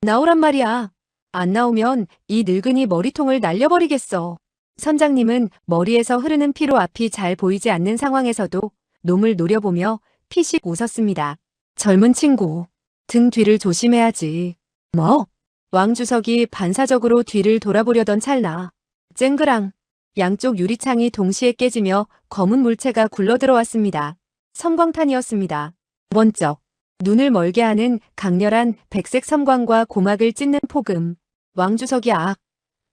Speaker 1: 나오란 말이야. 안 나오면 이 늙은이 머리통을 날려버리겠어. 선장님은 머리에서 흐르는 피로 앞이 잘 보이지 않는 상황에서도 놈을 노려보며 피식 웃었습니다. 젊은 친구, 등 뒤를 조심해야지. 뭐? 왕주석이 반사적으로 뒤를 돌아보려던 찰나. 쨍그랑. 양쪽 유리창이 동시에 깨지며 검은 물체가 굴러들어왔습니다. 섬광탄이었습니다. 번쩍. 눈을 멀게 하는 강렬한 백색 섬광과 고막을 찢는 폭음. 왕주석이 악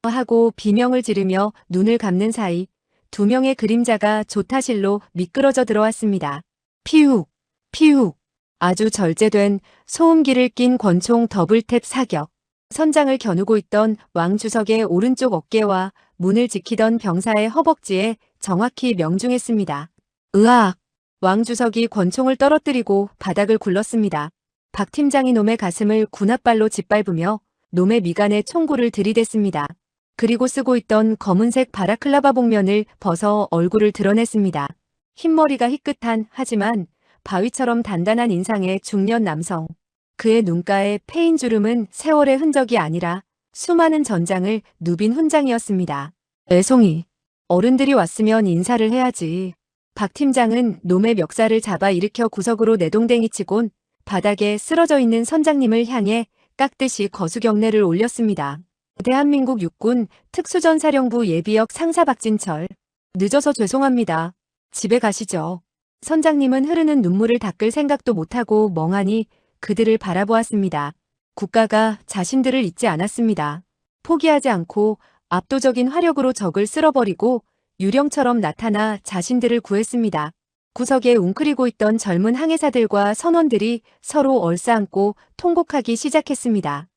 Speaker 1: 하고 비명을 지르며 눈을 감는 사이 2명의 그림자가 조타실로 미끄러져 들어왔습니다. 피욱. 아주 절제된 소음기를 낀 권총 더블탭 사격. 선장을 겨누고 있던 왕주석의 오른쪽 어깨와 문을 지키던 병사의 허벅지에 정확히 명중했습니다. 으악! 왕주석이 권총을 떨어뜨리고 바닥을 굴렀습니다. 박 팀장이 놈의 가슴을 군홧발로 짓밟으며 놈의 미간에 총구를 들이댔습니다. 그리고 쓰고 있던 검은색 바라클라바 복면을 벗어 얼굴을 드러냈습니다. 흰머리가 희끗한 하지만 바위처럼 단단한 인상의 중년 남성. 그의 눈가에 패인 주름은 세월의 흔적이 아니라 수많은 전장을 누빈 훈장이었습니다. 애송이. 어른들이 왔으면 인사를 해야지. 박 팀장은 놈의 멱살을 잡아 일으켜 구석으로 내동댕이 치곤 바닥에 쓰러져 있는 선장님을 향해 깍듯이 거수경례를 올렸습니다. 대한민국 육군 특수전사령부 예비역 상사 박진철. 늦어서 죄송합니다. 집에 가시죠. 선장님은 흐르는 눈물을 닦을 생각도 못하고 멍하니 그들을 바라보았습니다. 국가가 자신들을 잊지 않았습니다. 포기하지 않고 압도적인 화력으로 적을 쓸어버리고 유령처럼 나타나 자신들을 구했습니다. 구석에 웅크리고 있던 젊은 항해사들과 선원들이 서로 얼싸안고 통곡하기 시작했습니다.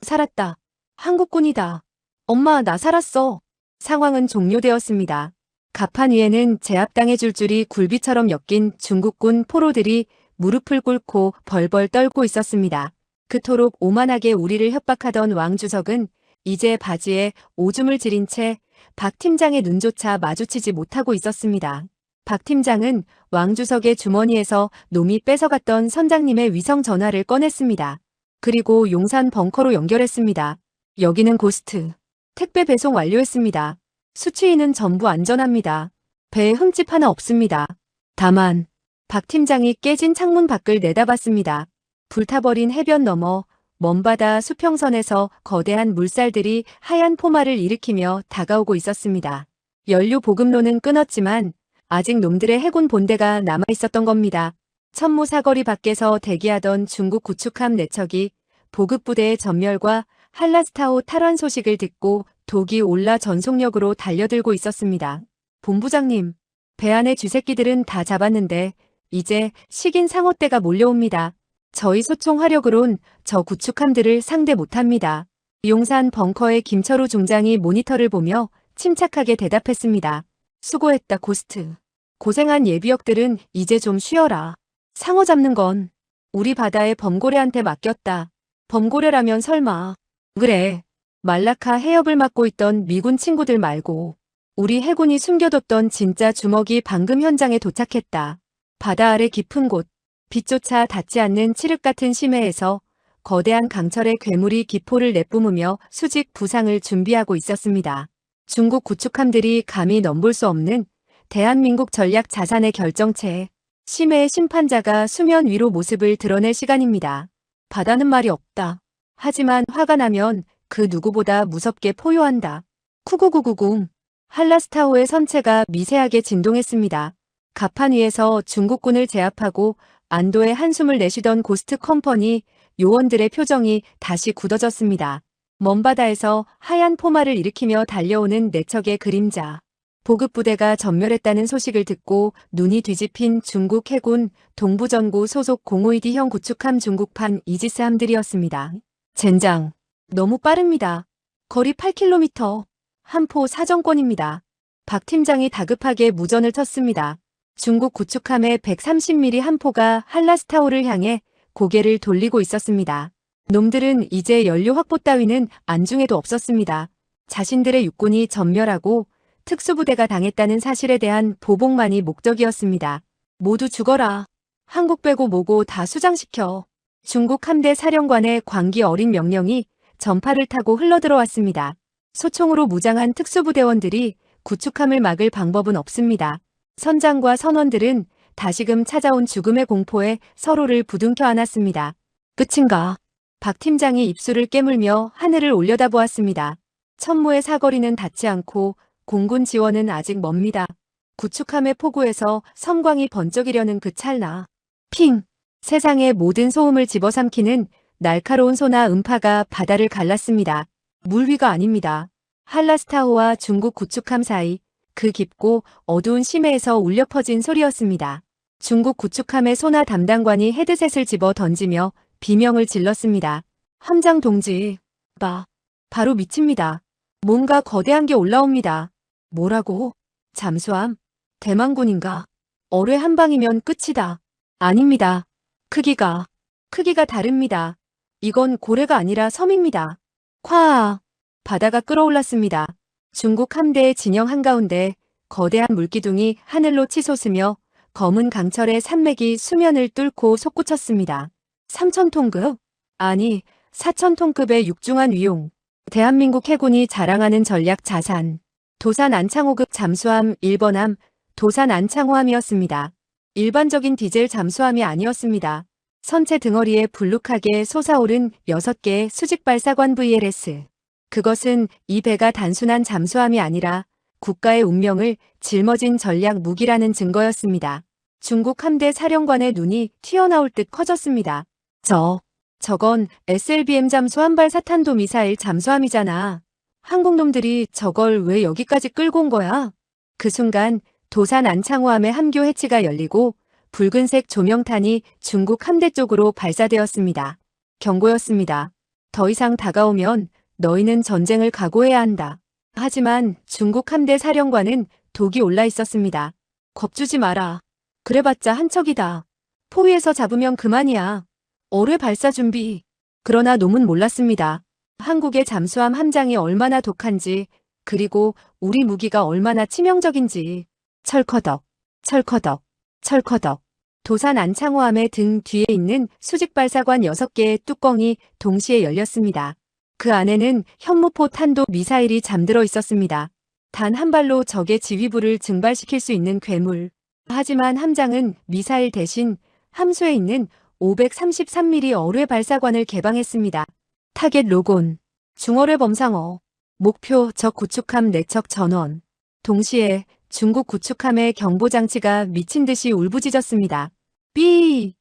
Speaker 1: 살았다. 한국군이다. 엄마, 나 살았어. 상황은 종료되었습니다. 갑판 위에는 제압당해줄 줄이 굴비처럼 엮인 중국군 포로들이 무릎을 꿇고 벌벌 떨고 있었습니다. 그토록 오만하게 우리를 협박하던 왕주석은 이제 바지에 오줌을 지린 채 박 팀장의 눈조차 마주치지 못하고 있었습니다. 박 팀장은 왕주석의 주머니에서 놈이 뺏어갔던 선장님의 위성 전화를 꺼냈습니다. 그리고 용산 벙커로 연결했습니다. 여기는 고스트. 택배 배송 완료했습니다. 수취인은 전부 안전합니다. 배에 흠집 하나 없습니다. 다만 박 팀장이 깨진 창문 밖을 내다봤습니다. 불타버린 해변 너머 먼바다 수평선에서 거대한 물살들이 하얀 포마를 일으키며 다가오고 있었습니다. 연료 보급로는 끊었지만 아직 놈들의 해군 본대가 남아있었던 겁니다. 천무 사거리 밖에서 대기하던 중국 구축함 4척이 보급부대의 전멸과 한라스타호 탈환 소식을 듣고 독이 올라 전속력으로 달려들고 있었습니다. 본부장님, 배 안의 쥐새끼들은 다 잡았는데 이제 식인 상어떼가 몰려옵니다. 저희 소총 화력으론 저 구축함들을 상대 못합니다. 용산 벙커의 김철우 중장이 모니터를 보며 침착하게 대답했습니다. 수고했다, 고스트. 고생한 예비역들은 이제 좀 쉬어라. 상어 잡는 건 우리 바다의 범고래한테 맡겼다. 범고래라면 설마. 그래. 말라카 해협을 맡고 있던 미군 친구들 말고 우리 해군이 숨겨뒀던 진짜 주먹이 방금 현장에 도착했다. 바다 아래 깊은 곳, 빛조차 닿지 않는 칠흑 같은 심해에서 거대한 강철의 괴물이 기포를 내뿜으며 수직 부상을 준비하고 있었습니다. 중국 구축함들이 감히 넘볼 수 없는 대한민국 전략 자산의 결정체, 심해의 심판자가 수면 위로 모습을 드러낼 시간입니다. 바다는 말이 없다. 하지만 화가 나면 그 누구보다 무섭게 포효한다. 쿠구구구궁. 한라스타호의 선체가 미세하게 진동했습니다. 갑판 위에서 중국군을 제압하고 안도의 한숨을 내쉬던 고스트 컴퍼니 요원들의 표정이 다시 굳어졌습니다. 먼 바다에서 하얀 포마를 일으키며 달려오는 4척의 그림자. 보급부대가 전멸했다는 소식을 듣고 눈이 뒤집힌 중국 해군 동부전구 소속 052D형 구축함 중국판 이지스함들이었습니다. 젠장. 너무 빠릅니다. 거리 8km. 한포 사정권입니다. 박 팀장이 다급하게 무전을 쳤습니다. 중국 구축함의 130mm 한 포가 한라스타호를 향해 고개를 돌리고 있었습니다. 놈들은 이제 연료 확보 따위는 안중에도 없었습니다. 자신들의 육군이 전멸하고 특수부대가 당했다는 사실에 대한 보복만이 목적이었습니다. 모두 죽어라. 한국 빼고 뭐고 다 수장시켜. 중국 함대 사령관의 광기 어린 명령이 전파를 타고 흘러들어왔습니다. 소총으로 무장한 특수부대원들이 구축함을 막을 방법은 없습니다. 선장과 선원들은 다시금 찾아온 죽음의 공포에 서로를 부둥켜 안았습니다. 끝인가? 박 팀장이 입술을 깨물며 하늘을 올려다보았습니다. 천무의 사거리는 닿지 않고 공군 지원은 아직 멉니다. 구축함의 포구에서 섬광이 번쩍이려는 그 찰나. 핑! 세상의 모든 소음을 집어삼키는 날카로운 소나 음파가 바다를 갈랐습니다. 물 위가 아닙니다. 한라스타호와 중국 구축함 사이 그 깊고 어두운 심해에서 울려 퍼진 소리였습니다. 중국 구축함의 소나 담당관이 헤드셋을 집어 던지며 비명을 질렀습니다. 함장 동지, 바로 미칩니다. 뭔가 거대한 게 올라옵니다. 뭐라고? 잠수함? 대만군인가? 어뢰 한 방이면 끝이다. 아닙니다. 크기가 다릅니다. 이건 고래가 아니라 섬입니다. 콱! 바다가 끓어올랐습니다. 중국 함대의 진영 한가운데 거대한 물기둥이 하늘로 치솟으며 검은 강철의 산맥이 수면을 뚫고 솟구쳤습니다. 3,000톤급? 아니, 4,000톤급의 육중한 위용. 대한민국 해군이 자랑하는 전략 자산. 도산 안창호급 잠수함 1번함, 도산 안창호함이었습니다. 일반적인 디젤 잠수함이 아니었습니다. 선체 등허리에 불룩하게 솟아오른 6개의 수직발사관 VLS. 그것은 이 배가 단순한 잠수함이 아니라 국가의 운명을 짊어진 전략 무기라는 증거였습니다. 중국 함대 사령관의 눈이 튀어나올 듯 커졌습니다. 저건 SLBM 잠수함발 사탄도 미사일 잠수함이잖아. 한국놈들이 저걸 왜 여기까지 끌고 온 거야? 그 순간 도산 안창호함의 함교 해치가 열리고 붉은색 조명탄이 중국 함대 쪽으로 발사되었습니다. 경고였습니다. 더 이상 다가오면 너희는 전쟁을 각오해야 한다. 하지만 중국 함대 사령관은 독이 올라 있었습니다. 겁주지 마라. 그래봤자 한 척이다. 포위에서 잡으면 그만이야. 어뢰 발사 준비. 그러나 놈은 몰랐습니다. 한국의 잠수함 함장이 얼마나 독한지, 그리고 우리 무기가 얼마나 치명적인지. 철커덕, 철커덕, 철커덕. 도산 안창호함의 등 뒤에 있는 수직발사관 6개의 뚜껑이 동시에 열렸습니다. 그 안에는 현무포 탄도 미사일이 잠들어 있었습니다. 단 한 발로 적의 지휘부를 증발시킬 수 있는 괴물. 하지만 함장은 미사일 대신 함수에 있는 533mm 어뢰 발사관을 개방했습니다. 타겟 로곤, 중어뢰 범상어, 목표 적 구축함 4척 전원. 동시에 중국 구축함의 경보장치가 미친듯이 울부짖었습니다. 삐!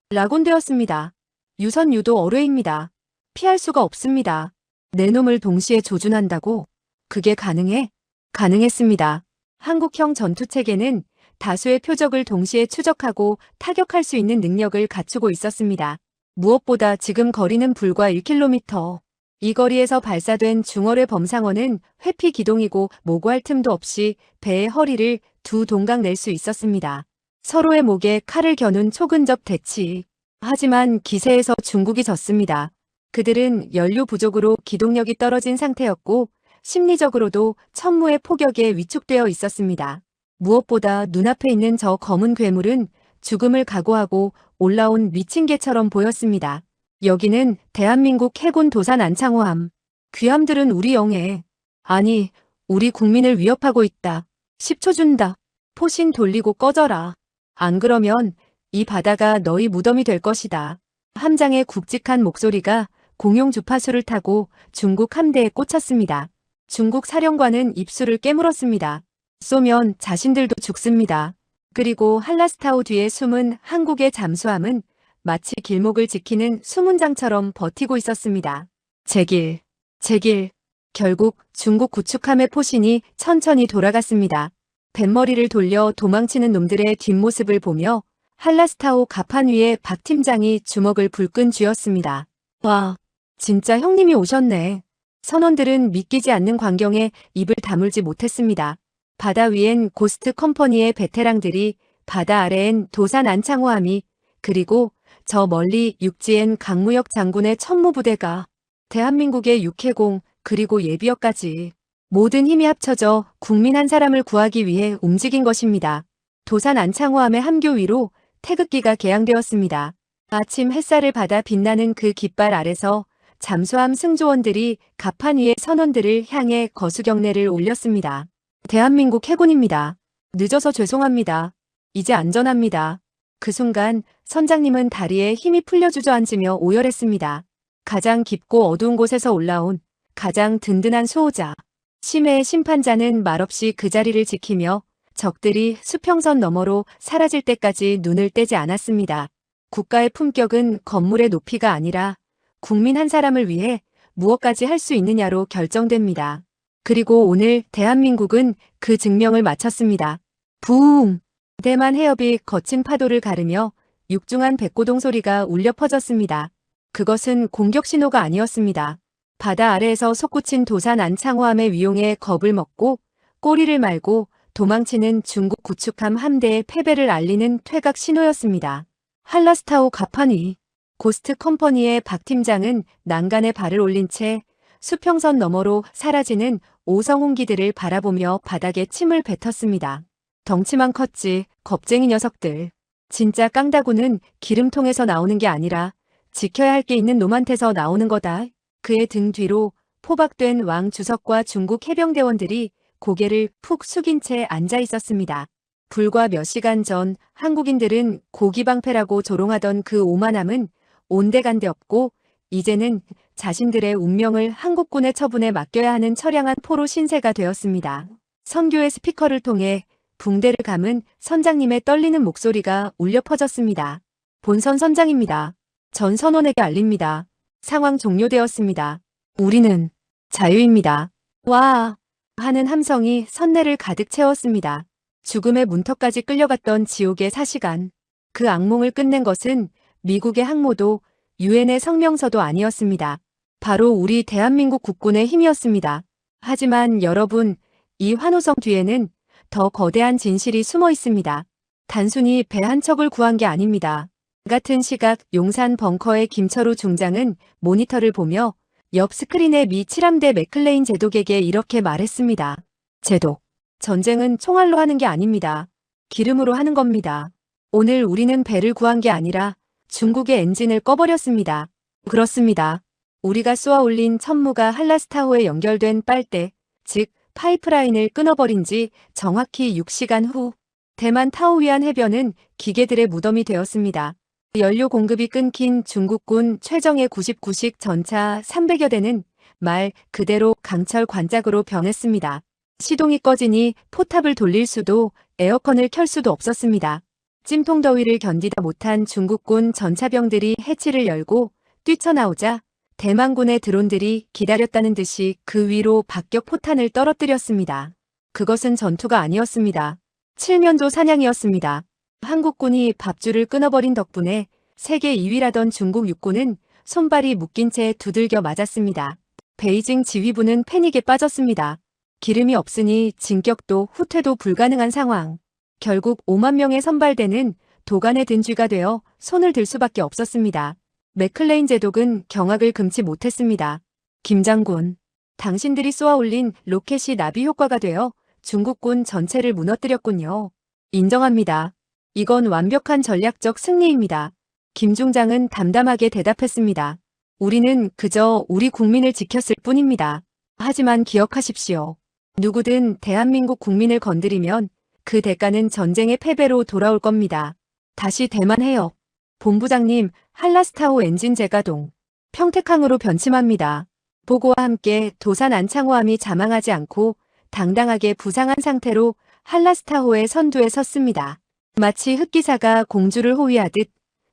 Speaker 1: 라곤되었습니다. 유선 유도 어뢰입니다. 피할 수가 없습니다. 네 놈을 동시에 조준한다고? 그게 가능해? 가능했습니다. 한국형 전투체계는 다수의 표적을 동시에 추적하고 타격할 수 있는 능력을 갖추고 있었습니다. 무엇보다 지금 거리는 불과 1km. 이 거리에서 발사된 중어뢰 범상어는 회피 기동이고 모고할 틈도 없이 배의 허리를 두 동강 낼 수 있었습니다. 서로의 목에 칼을 겨눈 초근접 대치. 하지만 기세에서 중국이 졌습니다. 그들은 연료 부족으로 기동력이 떨어진 상태였고 심리적으로도 천무의 포격에 위축되어 있었습니다. 무엇보다 눈앞에 있는 저 검은 괴물은 죽음을 각오하고 올라온 미친 개처럼 보였습니다. 여기는 대한민국 해군 도산 안창호함. 귀함들은 우리 영해. 아니, 우리 국민을 위협하고 있다. 10초 준다. 포신 돌리고 꺼져라. 안 그러면 이 바다가 너희 무덤이 될 것이다. 함장의 굵직한 목소리가 공용 주파수를 타고 중국 함대에 꽂혔습니다. 중국 사령관은 입술을 깨물었습니다. 쏘면 자신들도 죽습니다. 그리고 한라스타우 뒤에 숨은 한국의 잠수함은 마치 길목을 지키는 수문장처럼 버티고 있었습니다. 제길. 결국 중국 구축함의 포신이 천천히 돌아갔습니다. 뱃머리를 돌려 도망치는 놈들의 뒷모습을 보며 한라스타우 갑판 위에 박 팀장이 주먹을 불끈 쥐었습니다. 와, 진짜 형님이 오셨네. 선원들은 믿기지 않는 광경에 입을 다물지 못했습니다. 바다 위엔 고스트 컴퍼니의 베테랑들이, 바다 아래엔 도산 안창호함이, 그리고 저 멀리 육지엔 강무혁 장군의 천무부대가, 대한민국의 육해공, 그리고 예비역까지 모든 힘이 합쳐져 국민 한 사람을 구하기 위해 움직인 것입니다. 도산 안창호함의 함교 위로 태극기가 개양되었습니다. 아침 햇살을 받아 빛나는 그 깃발 아래서 잠수함 승조원들이 갑판 위에 선원들을 향해 거수경례를 올렸습니다. 대한민국 해군입니다. 늦어서 죄송합니다. 이제 안전합니다. 그 순간 선장님은 다리에 힘이 풀려 주저앉으며 오열했습니다. 가장 깊고 어두운 곳에서 올라온 가장 든든한 수호자. 심해의 심판자는 말없이 그 자리를 지키며 적들이 수평선 너머로 사라질 때까지 눈을 떼지 않았습니다. 국가의 품격은 건물의 높이가 아니라 국민 한 사람을 위해 무엇까지 할 수 있느냐로 결정됩니다. 그리고 오늘 대한민국은 그 증명을 마쳤습니다. 부웅! 대만 해협이 거친 파도를 가르며 육중한 백고동 소리가 울려 퍼졌습니다. 그것은 공격 신호가 아니었습니다. 바다 아래에서 솟구친 도산 안창호함의 위용에 겁을 먹고 꼬리를 말고 도망치는 중국 구축함 함대의 패배를 알리는 퇴각 신호였습니다. 한라스타우 갑판 위. 고스트 컴퍼니의 박 팀장은 난간에 발을 올린 채 수평선 너머로 사라지는 오성홍기들을 바라보며 바닥에 침을 뱉었습니다. 덩치만 컸지, 겁쟁이 녀석들. 진짜 깡다구는 기름통에서 나오는 게 아니라 지켜야 할 게 있는 놈한테서 나오는 거다. 그의 등 뒤로 포박된 왕 주석과 중국 해병대원들이 고개를 푹 숙인 채 앉아 있었습니다. 불과 몇 시간 전 한국인들은 고기방패라고 조롱하던 그 오만함은 온데간데 없고 이제는 자신들의 운명을 한국군의 처분에 맡겨야 하는 처량한 포로 신세가 되었습니다. 선교의 스피커를 통해 붕대를 감은 선장님의 떨리는 목소리가 울려 퍼졌습니다. 본선 선장입니다. 전 선원에게 알립니다. 상황 종료되었습니다. 우리는 자유입니다. 와! 하는 함성이 선내를 가득 채웠습니다. 죽음의 문턱까지 끌려갔던 지옥의 사시간. 그 악몽을 끝낸 것은 미국의 항모도 유엔의 성명서도 아니었습니다. 바로 우리 대한민국 국군의 힘이었습니다. 하지만 여러분, 이 환호성 뒤에는 더 거대한 진실이 숨어 있습니다. 단순히 배 한 척을 구한 게 아닙니다. 같은 시각 용산 벙커의 김철우 중장은 모니터를 보며 옆 스크린의 미 7함대 맥클레인 제독에게 이렇게 말했습니다. 제독, 전쟁은 총알로 하는 게 아닙니다. 기름으로 하는 겁니다. 오늘 우리는 배를 구한 게 아니라 중국의 엔진을 꺼버렸습니다. 그렇습니다. 우리가 쏘아올린 천무가 한라스타호에 연결된 빨대, 즉 파이프라인을 끊어버린 지 정확히 6시간 후 대만 타오위안 해변은 기계들의 무덤이 되었습니다. 연료 공급이 끊긴 중국군 최정예 99식 전차 300여 대는 말 그대로 강철 관짝으로 변했습니다. 시동이 꺼지니 포탑을 돌릴 수도 에어컨을 켤 수도 없었습니다. 찜통 더위를 견디다 못한 중국군 전차병들이 해치를 열고 뛰쳐나오자 대만군의 드론들이 기다렸다는 듯이 그 위로 박격 포탄을 떨어뜨렸습니다. 그것은 전투가 아니었습니다. 칠면조 사냥이었습니다. 한국군이 밥줄을 끊어버린 덕분에 세계 2위라던 중국 육군은 손발이 묶인 채 두들겨 맞았습니다. 베이징 지휘부는 패닉에 빠졌습니다. 기름이 없으니 진격도 후퇴도 불가능한 상황. 결국 5만 명의 선발대는 도간의 든쥐가 되어 손을 들 수밖에 없었습니다. 맥클레인 제독은 경악을 금치 못했습니다. 김 장군, 당신들이 쏘아올린 로켓이 나비 효과가 되어 중국군 전체를 무너뜨렸군요. 인정합니다. 이건 완벽한 전략적 승리입니다. 김 중장은 담담하게 대답했습니다. 우리는 그저 우리 국민을 지켰을 뿐입니다. 하지만 기억하십시오. 누구든 대한민국 국민을 건드리면 그 대가는 전쟁의 패배로 돌아올 겁니다. 다시 대만 해역. 본부장님, 한라스타호 엔진 재가동. 평택항으로 변침합니다. 보고와 함께 도산 안창호함이 자망하지 않고 당당하게 부상한 상태로 한라스타호의 선두에 섰습니다. 마치 흑기사가 공주를 호위하듯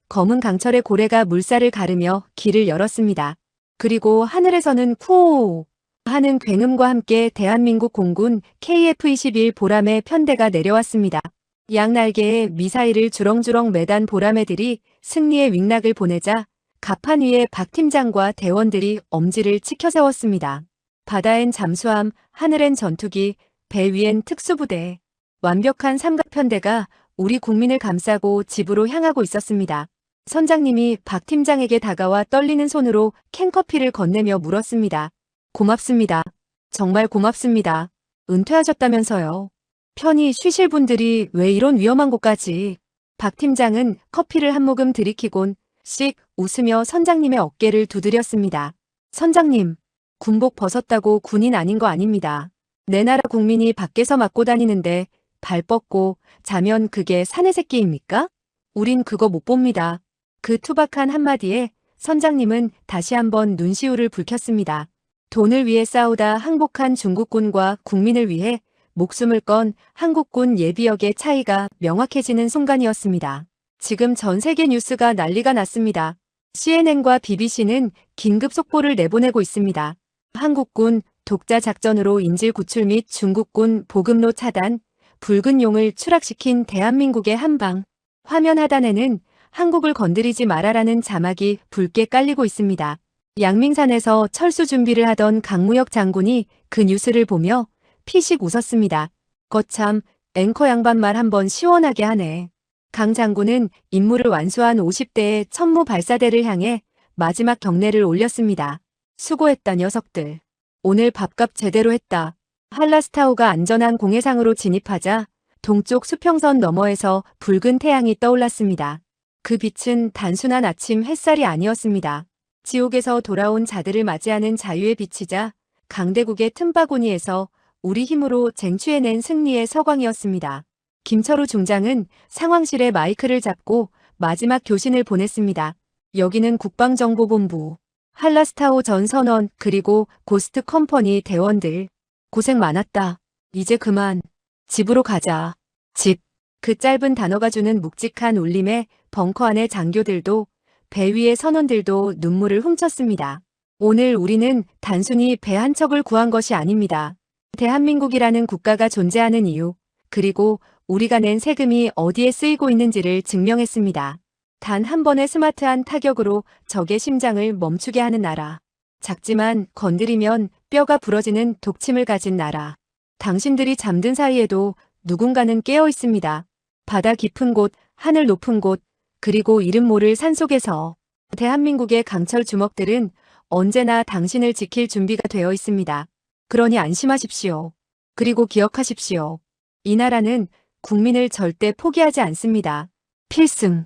Speaker 1: 검은 강철의 고래가 물살을 가르며 길을 열었습니다. 그리고 하늘에서는 쿠오오 하는 굉음과 함께 대한민국 공군 KF-21 보람의 편대가 내려왔습니다. 양날개에 미사일을 주렁주렁 매단 보람애들이 승리의 윙락을 보내자 갑판 위에 박 팀장과 대원들이 엄지를 치켜 세웠습니다. 바다엔 잠수함, 하늘엔 전투기, 배 위엔 특수부대. 완벽한 삼각편대가 우리 국민을 감싸고 집으로 향하고 있었습니다. 선장님이 박 팀장에게 다가와 떨리는 손으로 캔커피를 건네며 물었습니다. 고맙습니다. 정말 고맙습니다. 은퇴하셨다면서요. 편히 쉬실 분들이 왜 이런 위험한 곳까지. 박 팀장은 커피를 한 모금 들이키곤 씩 웃으며 선장님의 어깨를 두드렸습니다. 선장님, 군복 벗었다고 군인 아닌 거 아닙니다. 내 나라 국민이 밖에서 맞고 다니는데 발 뻗고 자면 그게 사내 새끼입니까? 우린 그거 못 봅니다. 그 투박한 한마디에 선장님은 다시 한번 눈시울을 붉혔습니다. 돈을 위해 싸우다 항복한 중국군과 국민을 위해 목숨을 건 한국군 예비역의 차이가 명확해지는 순간이었습니다. 지금 전 세계 뉴스가 난리가 났습니다. CNN과 BBC는 긴급 속보를 내보내고 있습니다. 한국군 독자 작전으로 인질 구출 및 중국군 보급로 차단, 붉은 용을 추락시킨 대한민국의 한방. 화면 하단에는 한국을 건드리지 말아라는 자막이 붉게 깔리고 있습니다. 양밍산에서 철수 준비를 하던 강무혁 장군이 그 뉴스를 보며 피식 웃었습니다. 거참, 앵커 양반 말 한번 시원하게 하네. 강 장군은 임무를 완수한 50대의 천무 발사대를 향해 마지막 경례를 올렸습니다. 수고했다 녀석들. 오늘 밥값 제대로 했다. 한라스타호가 안전한 공해상으로 진입하자 동쪽 수평선 너머에서 붉은 태양이 떠올랐습니다. 그 빛은 단순한 아침 햇살이 아니었습니다. 지옥에서 돌아온 자들을 맞이하는 자유의 빛이자 강대국의 틈바구니에서 우리 힘으로 쟁취해낸 승리의 서광이었습니다. 김철우 중장은 상황실에 마이크를 잡고 마지막 교신을 보냈습니다. 여기는 국방정보본부. 할라스타오 전 선원 그리고 고스트 컴퍼니 대원들. 고생 많았다. 이제 그만. 집으로 가자. 집. 그 짧은 단어가 주는 묵직한 울림에 벙커 안의 장교들도 배 위의 선원들도 눈물을 훔쳤습니다. 오늘 우리는 단순히 배 한 척을 구한 것이 아닙니다. 대한민국이라는 국가가 존재하는 이유, 그리고 우리가 낸 세금이 어디에 쓰이고 있는지를 증명했습니다. 단 한 번의 스마트한 타격으로 적의 심장을 멈추게 하는 나라. 작지만 건드리면 뼈가 부러지는 독침을 가진 나라. 당신들이 잠든 사이에도 누군가는 깨어 있습니다. 바다 깊은 곳, 하늘 높은 곳, 그리고 이름 모를 산속에서. 대한민국의 강철 주먹들은 언제나 당신을 지킬 준비가 되어 있습니다. 그러니 안심하십시오. 그리고 기억하십시오. 이 나라는 국민을 절대 포기하지 않습니다. 필승.